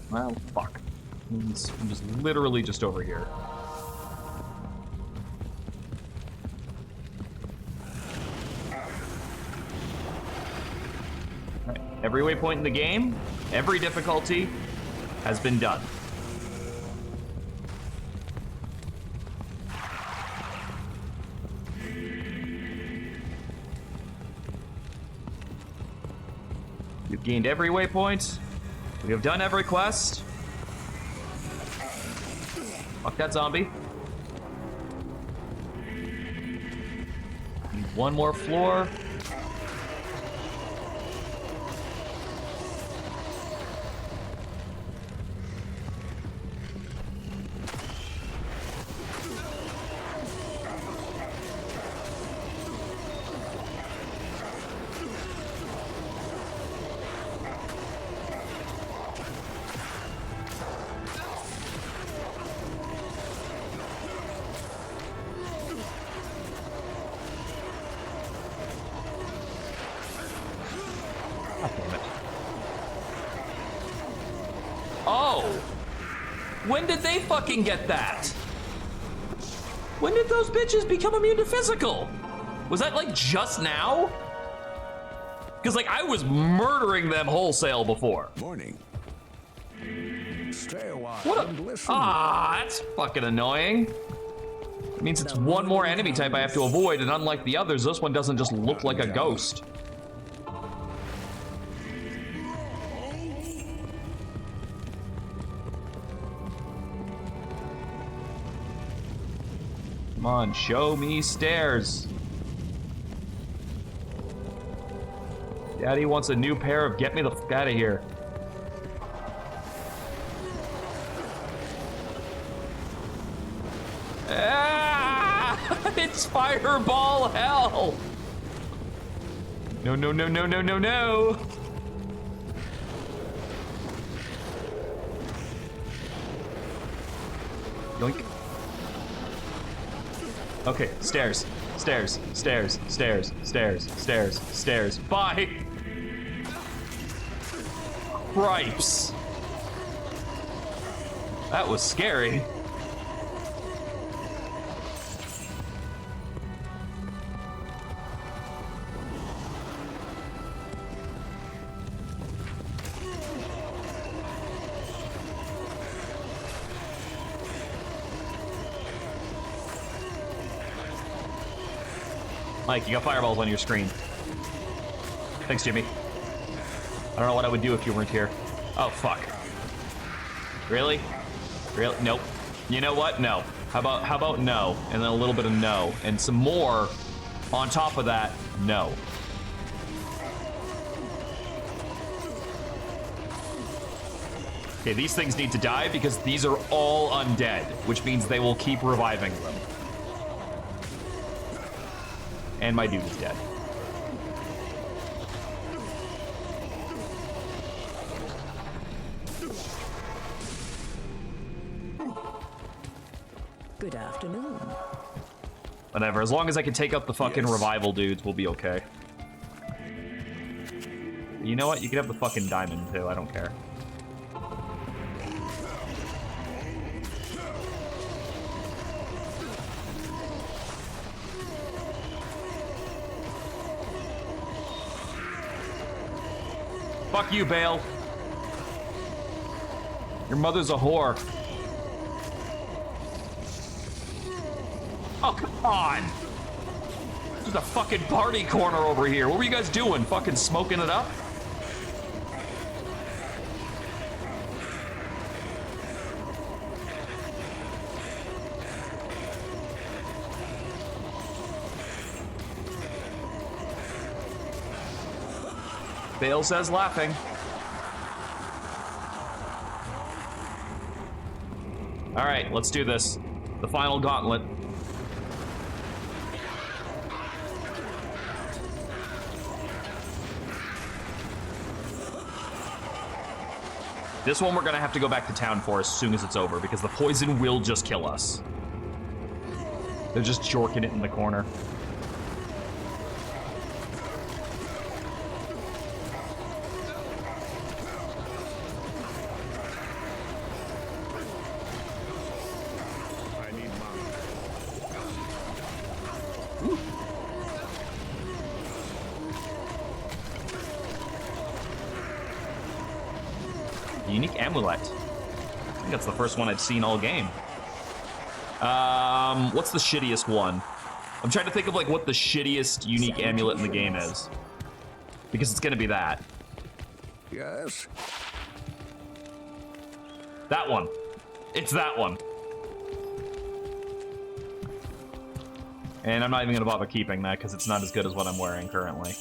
Well, fuck. I'm just literally just over here. Right. Every waypoint in the game, every difficulty has been done. We've gained every waypoint. We have done every quest. Fuck that zombie. Need one more floor. Oh! When did they fucking get that? When did those bitches become immune to physical? Was that like just now? Because like I was murdering them wholesale before. Morning. Stay a while What and a... listen. Ah, that's fucking annoying. It means it's one more enemy type I have to avoid, and unlike the others, this one doesn't just look like a ghost. Come on, show me stairs. Daddy wants a new pair of get me the fuck out of here. Ah! It's fireball hell! No, no, no, no, no, no, no! Yoink. Okay, stairs, stairs, stairs, stairs, stairs, stairs, stairs. Bye! Cripes. That was scary. Mike, you got fireballs on your screen. Thanks, Jimmy. I don't know what I would do if you weren't here. Oh, fuck. Really? Really? Nope. You know what? No. How about no? And then a little bit of no. And some more on top of that, no. Okay, these things need to die because these are all undead, which means they will keep reviving them. And my dude is dead. Good afternoon. Whatever, as long as I can take out the fucking revival dudes, we'll be okay. You know what? You can have the fucking diamond too, I don't care. Fuck you, Bale. Your mother's a whore. Oh, come on. There's a fucking party corner over here. What were you guys doing? Fucking smoking it up? Bale says laughing. All right, let's do this. The final gauntlet. This one we're gonna have to go back to town for as soon as it's over because the poison will just kill us. They're just jorking it in the corner. I need mana. Unique amulet. I think that's the first one I've seen all game. What's the shittiest one? I'm trying to think of like what the shittiest unique amulet in the game is. Because it's gonna be that. Yes? That one. It's that one. And I'm not even gonna bother keeping that because it's not as good as what I'm wearing currently.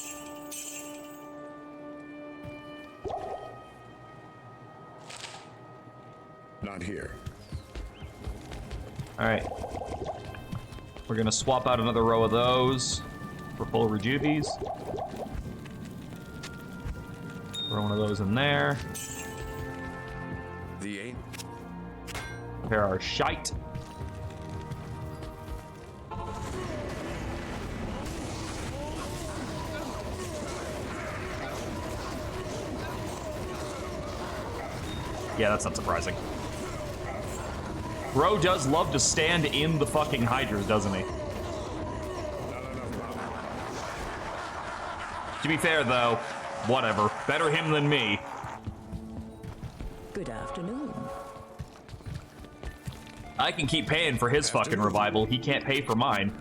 Not here. Alright. We're gonna swap out another row of those for full rejuvies. Throw one of those in there. The ain't. Prepare our shite. Yeah, that's not surprising. Bro does love to stand in the fucking hydras, doesn't he? To be fair, though, whatever. Better him than me. Good afternoon. I can keep paying for his fucking revival. He can't pay for mine.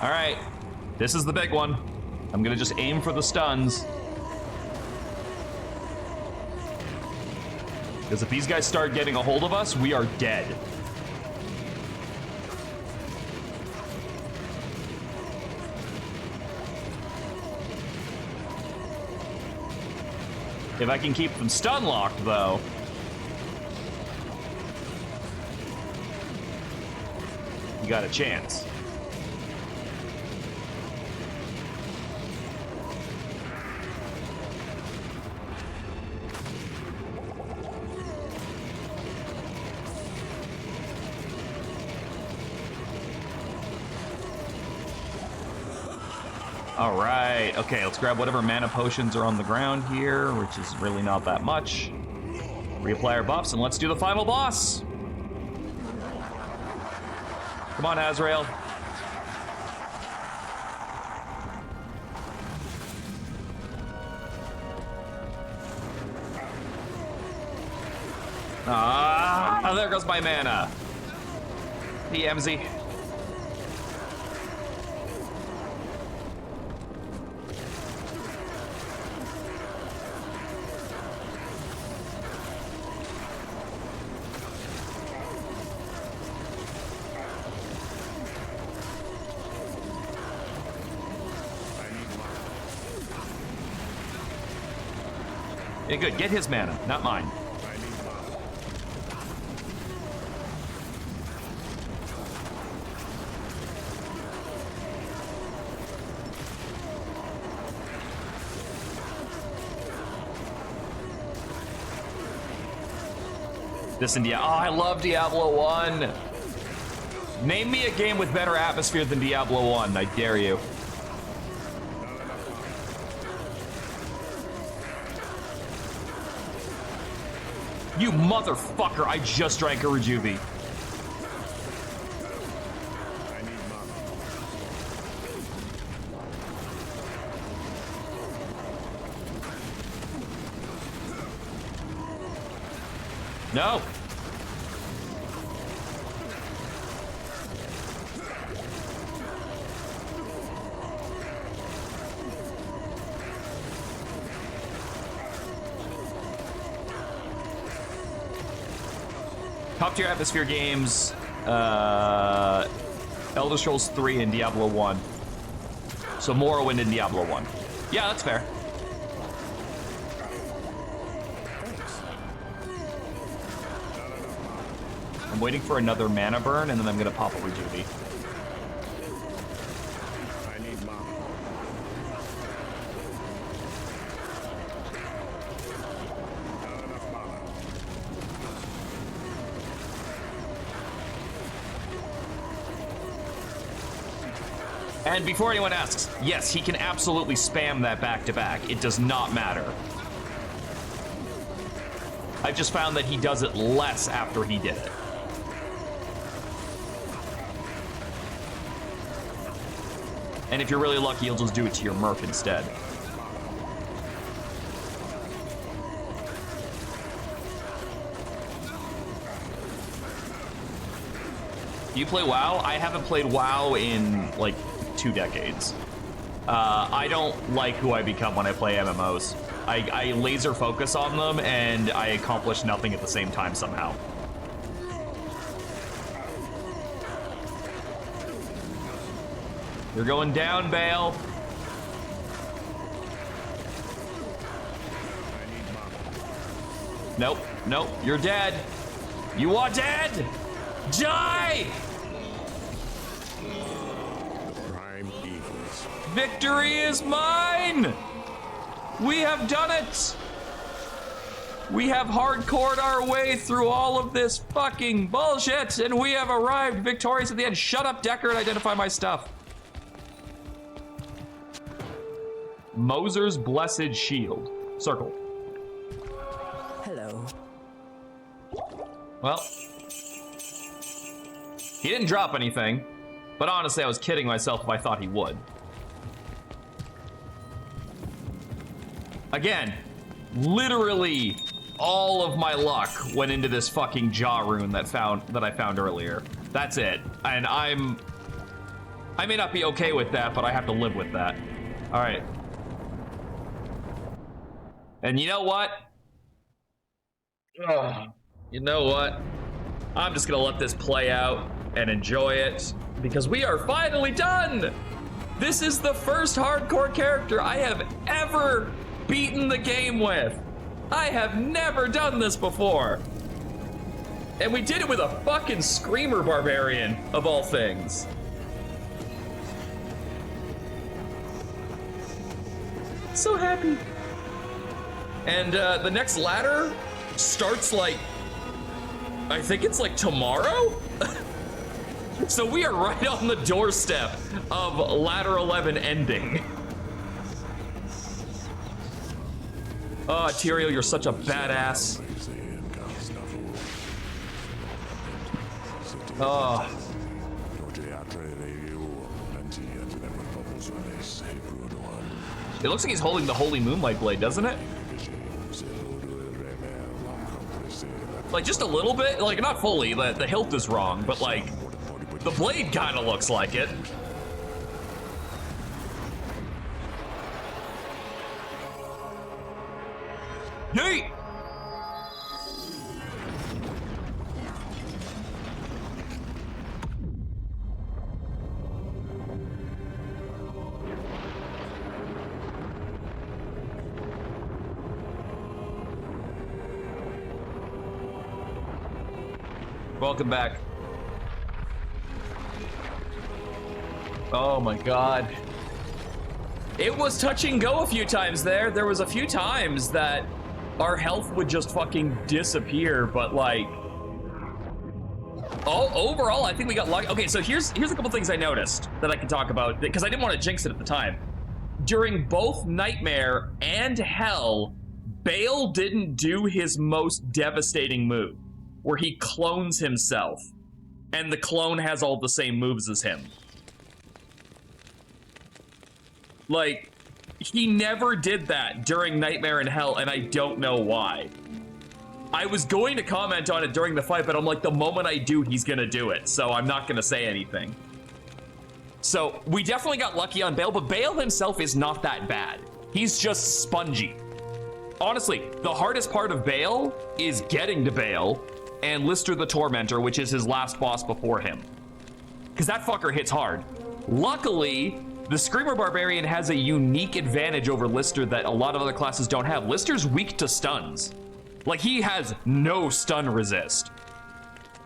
All right, this is the big one. I'm gonna just aim for the stuns. Because if these guys start getting a hold of us, we are dead. If I can keep them stun locked, though. You got a chance. All right, okay, let's grab whatever mana potions are on the ground here, which is really not that much. Reapply our buffs, and let's do the final boss. Come on, Azrael. Ah, there goes my mana. PMZ. Yeah, good. Get his mana, not mine. This and Diablo. Oh, I love Diablo 1. Name me a game with better atmosphere than Diablo 1. I dare you. You motherfucker, I just drank a Rejuvi. No. Top tier atmosphere games, Elder Scrolls 3 and Diablo 1. So Morrowind and Diablo 1. Yeah, that's fair. I'm waiting for another mana burn, and then I'm gonna pop a Rejuve. I need mana. Not enough mana. And before anyone asks, yes, he can absolutely spam that back-to-back. It does not matter. I've just found that he does it less after he did it. And if you're really lucky, you'll just do it to your Merc instead. You play WoW? I haven't played WoW in like 2 decades. I don't like who I become when I play MMOs. I laser focus on them and I accomplish nothing at the same time somehow. You're going down, Bale. Nope, nope, you're dead. You are dead! Die! Prime Eagles. Victory is mine! We have done it! We have hardcored our way through all of this fucking bullshit, and we have arrived victorious at the end. Shut up, Decker, and identify my stuff. Moser's Blessed Shield. Circle. Hello. Well, he didn't drop anything, but honestly, I was kidding myself if I thought he would. Again, literally all of my luck went into this fucking JAH rune that I found earlier. That's it. And I may not be okay with that, but I have to live with that. All right. And you know what? You know what? I'm just gonna let this play out and enjoy it because we are finally done! This is the first hardcore character I have ever beaten the game with. I have never done this before. And we did it with a fucking Screamer Barbarian, of all things. So happy. And the next ladder starts like, I think it's like tomorrow? So we are right on the doorstep of ladder 11 ending. Oh, Tyrael, you're such a badass. Oh. It looks like he's holding the Holy Moonlight Blade, doesn't it? Like, just a little bit. Like, not fully. The hilt is wrong, but, like, the blade kind of looks like it. Yeet! Welcome back. Oh my god. It was touch and go a few times there. There was a few times that our health would just fucking disappear, but like... overall, I think we got lucky. Okay, so here's a couple things I noticed that I can talk about, because I didn't want to jinx it at the time. During both Nightmare and Hell, Bale didn't do his most devastating move, where he clones himself, and the clone has all the same moves as him. Like, he never did that during Nightmare and Hell, and I don't know why. I was going to comment on it during the fight, but I'm like, the moment I do, he's gonna do it, so I'm not gonna say anything. So, we definitely got lucky on Bale, but Bale himself is not that bad. He's just spongy. Honestly, the hardest part of Bale is getting to Bale, and Lister the Tormentor, which is his last boss before him. Because that fucker hits hard. Luckily, the Screamer Barbarian has a unique advantage over Lister that a lot of other classes don't have. Lister's weak to stuns. Like, he has no stun resist.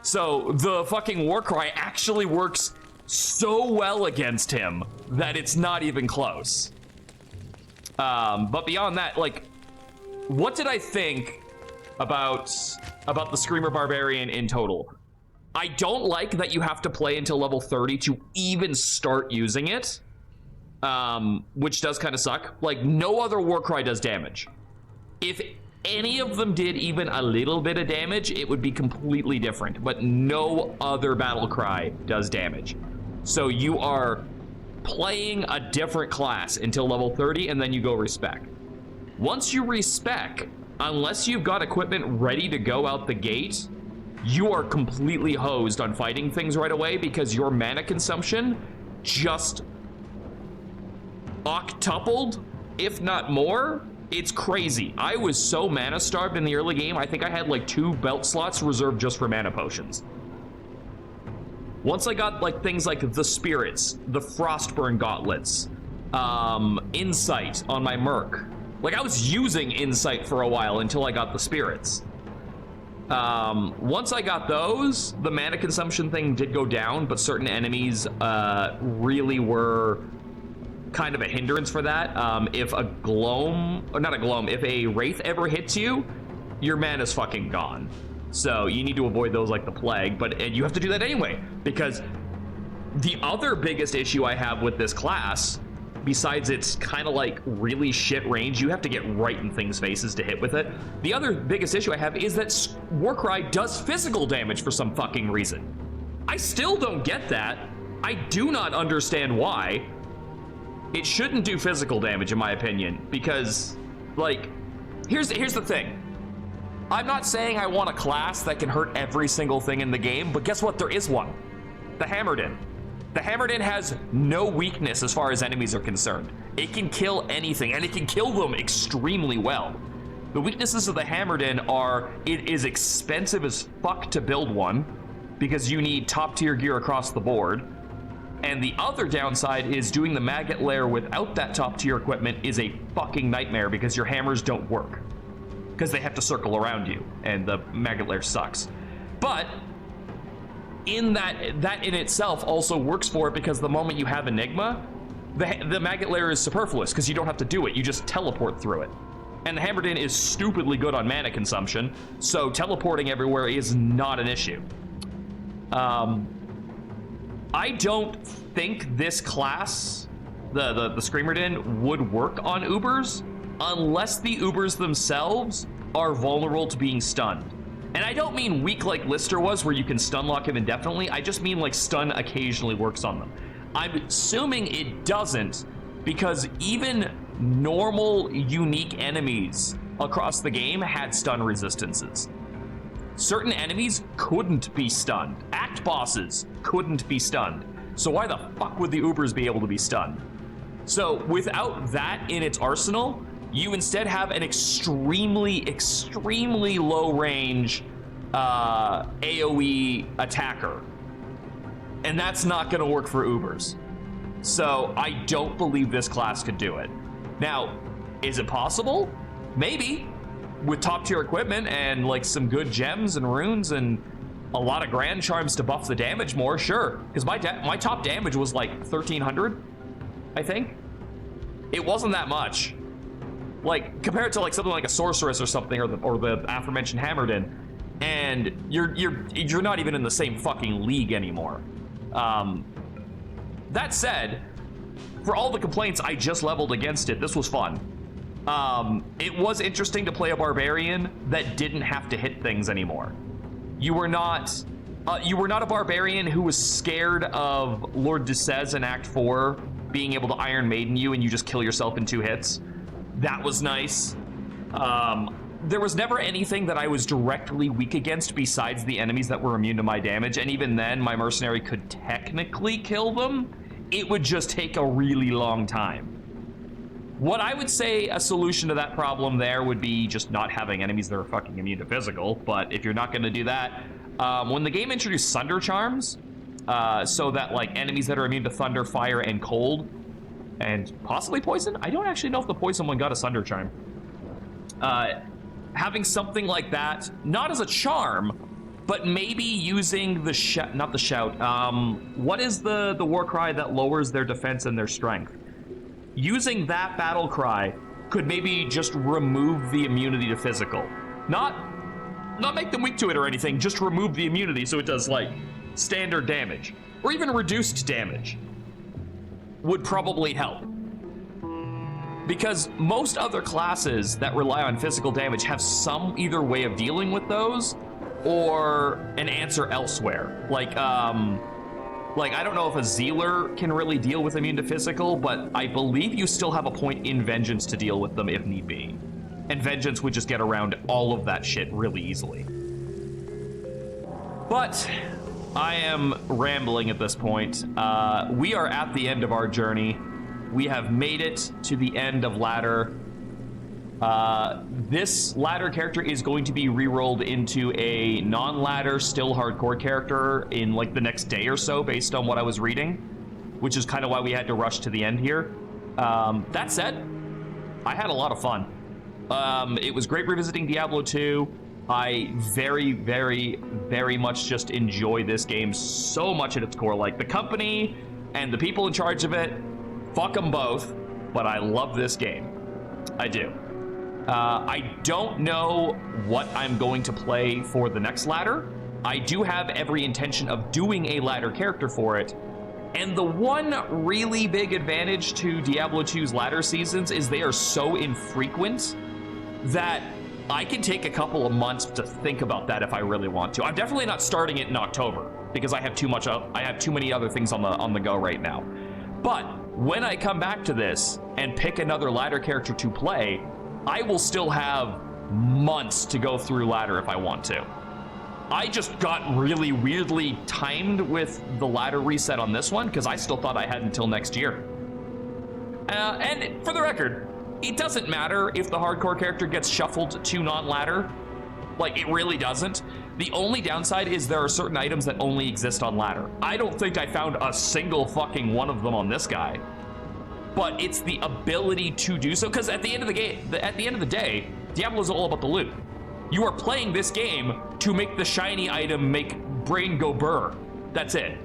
So the fucking Warcry actually works so well against him that it's not even close. But beyond that, like, what did I think about the Screamer Barbarian in total? I don't like that you have to play until level 30 to even start using it, which does kind of suck. Like, no other Warcry does damage. If any of them did even a little bit of damage, it would be completely different, but no other battle cry does damage. So you are playing a different class until level 30, and then you go respec. Once you respec, unless you've got equipment ready to go out the gate, you are completely hosed on fighting things right away because your mana consumption just octupled, if not more. It's crazy. I was so mana starved in the early game, I think I had like 2 belt slots reserved just for mana potions. Once I got like things like the spirits, the frostburn gauntlets, insight on my merc. Like, I was using insight for a while until I got the spirits. Once I got those, the mana consumption thing did go down, but certain enemies really were kind of a hindrance for that. If a gloam, or not a gloam, if a wraith ever hits you, your mana's fucking gone. So you need to avoid those like the plague, and you have to do that anyway, because the other biggest issue I have with this class, besides its kind of like really shit range, you have to get right in things' faces to hit with it. The other biggest issue I have is that Warcry does physical damage for some fucking reason. I still don't get that. I do not understand why. It shouldn't do physical damage, in my opinion, because, like, here's the thing. I'm not saying I want a class that can hurt every single thing in the game, but guess what? There is one. The Hammerdin. The Hammerdin has no weakness as far as enemies are concerned. It can kill anything, and it can kill them extremely well. The weaknesses of the Hammerdin are, it is expensive as fuck to build one, because you need top-tier gear across the board. And the other downside is doing the maggot lair without that top-tier equipment is a fucking nightmare because your hammers don't work. Because they have to circle around you, and the maggot lair sucks. But in that in itself also works for it, because the moment you have Enigma, the maggot lair is superfluous because you don't have to do it. You just teleport through it. And the Hammerdin is stupidly good on mana consumption, so teleporting everywhere is not an issue. I don't think this class, the Screamerdin, would work on Ubers unless the Ubers themselves are vulnerable to being stunned. And I don't mean weak like Lister was, where you can stun lock him indefinitely. I just mean like stun occasionally works on them. I'm assuming it doesn't, because even normal unique enemies across the game had stun resistances. Certain enemies couldn't be stunned. Act bosses couldn't be stunned. So why the fuck would the Ubers be able to be stunned? So without that in its arsenal, you instead have an extremely low range AoE attacker. And that's not gonna work for Ubers. So I don't believe this class could do it. Now, is it possible? Maybe. With top tier equipment and like some good gems and runes and a lot of grand charms to buff the damage more, sure. Because my top damage was like 1300, I think. It wasn't that much. Like compared to like something like a sorceress or something, or the aforementioned Hammerdin, and you're not even in the same fucking league anymore. That said, for all the complaints I just leveled against it, this was fun. It was interesting to play a barbarian that didn't have to hit things anymore. You were not a barbarian who was scared of Lord Dessez in Act 4 being able to Iron Maiden you and you just kill yourself in 2 hits. That was nice. There was never anything that I was directly weak against besides the enemies that were immune to my damage, and even then, my mercenary could technically kill them. It would just take a really long time. What I would say a solution to that problem there would be just not having enemies that are fucking immune to physical. But if you're not going to do that, when the game introduced Thunder Charms, so that like enemies that are immune to thunder, fire, and cold, and possibly poison. I don't actually know if the poison one got a Thunder Charm. Having something like that, not as a charm, but maybe using the not the shout. What is the war cry that lowers their defense and their strength? Using that battle cry could maybe just remove the immunity to physical. Not make them weak to it or anything, just remove the immunity so it does like standard damage. Or even reduced damage. Would probably help. Because most other classes that rely on physical damage have some either way of dealing with those or an answer elsewhere. Like, I don't know if a Zealer can really deal with immune to physical, but I believe you still have a point in Vengeance to deal with them if need be. And Vengeance would just get around all of that shit really easily. But I am rambling at this point. We are at the end of our journey. We have made it to the end of ladder. This ladder character is going to be re-rolled into a non-ladder, still hardcore character in like the next day or so, based on what I was reading, which is kind of why we had to rush to the end here. That said, I had a lot of fun. It was great revisiting Diablo 2. I very, very, very much just enjoy this game so much at its core. Like, the company and the people in charge of it, fuck them both, but I love this game. I do. I don't know what I'm going to play for the next ladder. I do have every intention of doing a ladder character for it. And the one really big advantage to Diablo 2's ladder seasons is they are so infrequent that I can take a couple of months to think about that if I really want to. I'm definitely not starting it in October because I have too many other things on the go right now. But when I come back to this and pick another ladder character to play, I will still have months to go through ladder if I want to. I just got really weirdly timed with the ladder reset on this one because I still thought I had until next year. And for the record, it doesn't matter if the hardcore character gets shuffled to non-ladder. Like, it really doesn't. The only downside is there are certain items that only exist on ladder. I don't think I found a single fucking one of them on this guy. But it's the ability to do so, because at the end of the game, at the end of the day, Diablo is all about the loot. You are playing this game to make the shiny item make brain go burr. That's it.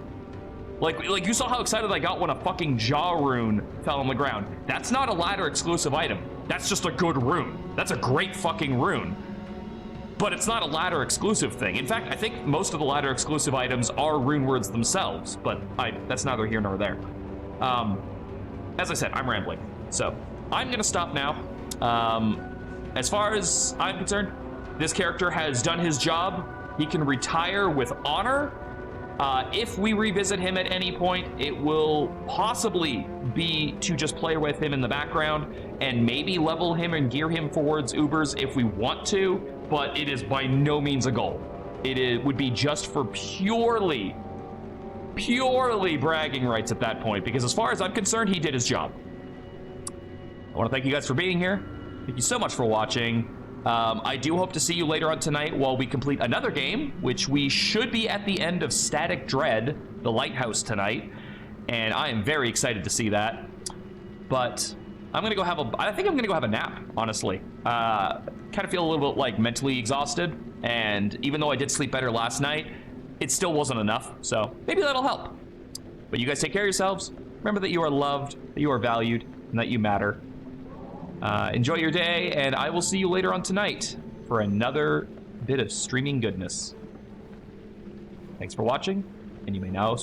Like you saw how excited I got when a fucking JAH rune fell on the ground. That's not a ladder exclusive item. That's just a good rune. That's a great fucking rune. But it's not a ladder exclusive thing. In fact, I think most of the ladder exclusive items are rune words themselves, but that's neither here nor there. As I said, I'm rambling. So, I'm gonna stop now. As far as I'm concerned, this character has done his job. He can retire with honor. If we revisit him at any point, it will possibly be to just play with him in the background and maybe level him and gear him towards Ubers if we want to, but it is by no means a goal. It would be just for purely bragging rights at that point, because as far as I'm concerned, he did his job. I want to thank you guys for being here. Thank you so much for watching. I do hope to see you later on tonight while we complete another game, which we should be at the end of Static Dread, the Lighthouse tonight, and I am very excited to see that. But I'm gonna go I think I'm gonna go have a nap, honestly. Kind of feel a little bit like mentally exhausted, and even though I did sleep better last night, it still wasn't enough, so maybe that'll help. But you guys take care of yourselves. Remember that you are loved, that you are valued, and that you matter. Enjoy your day, and I will see you later on tonight for another bit of streaming goodness. Thanks for watching, and you may now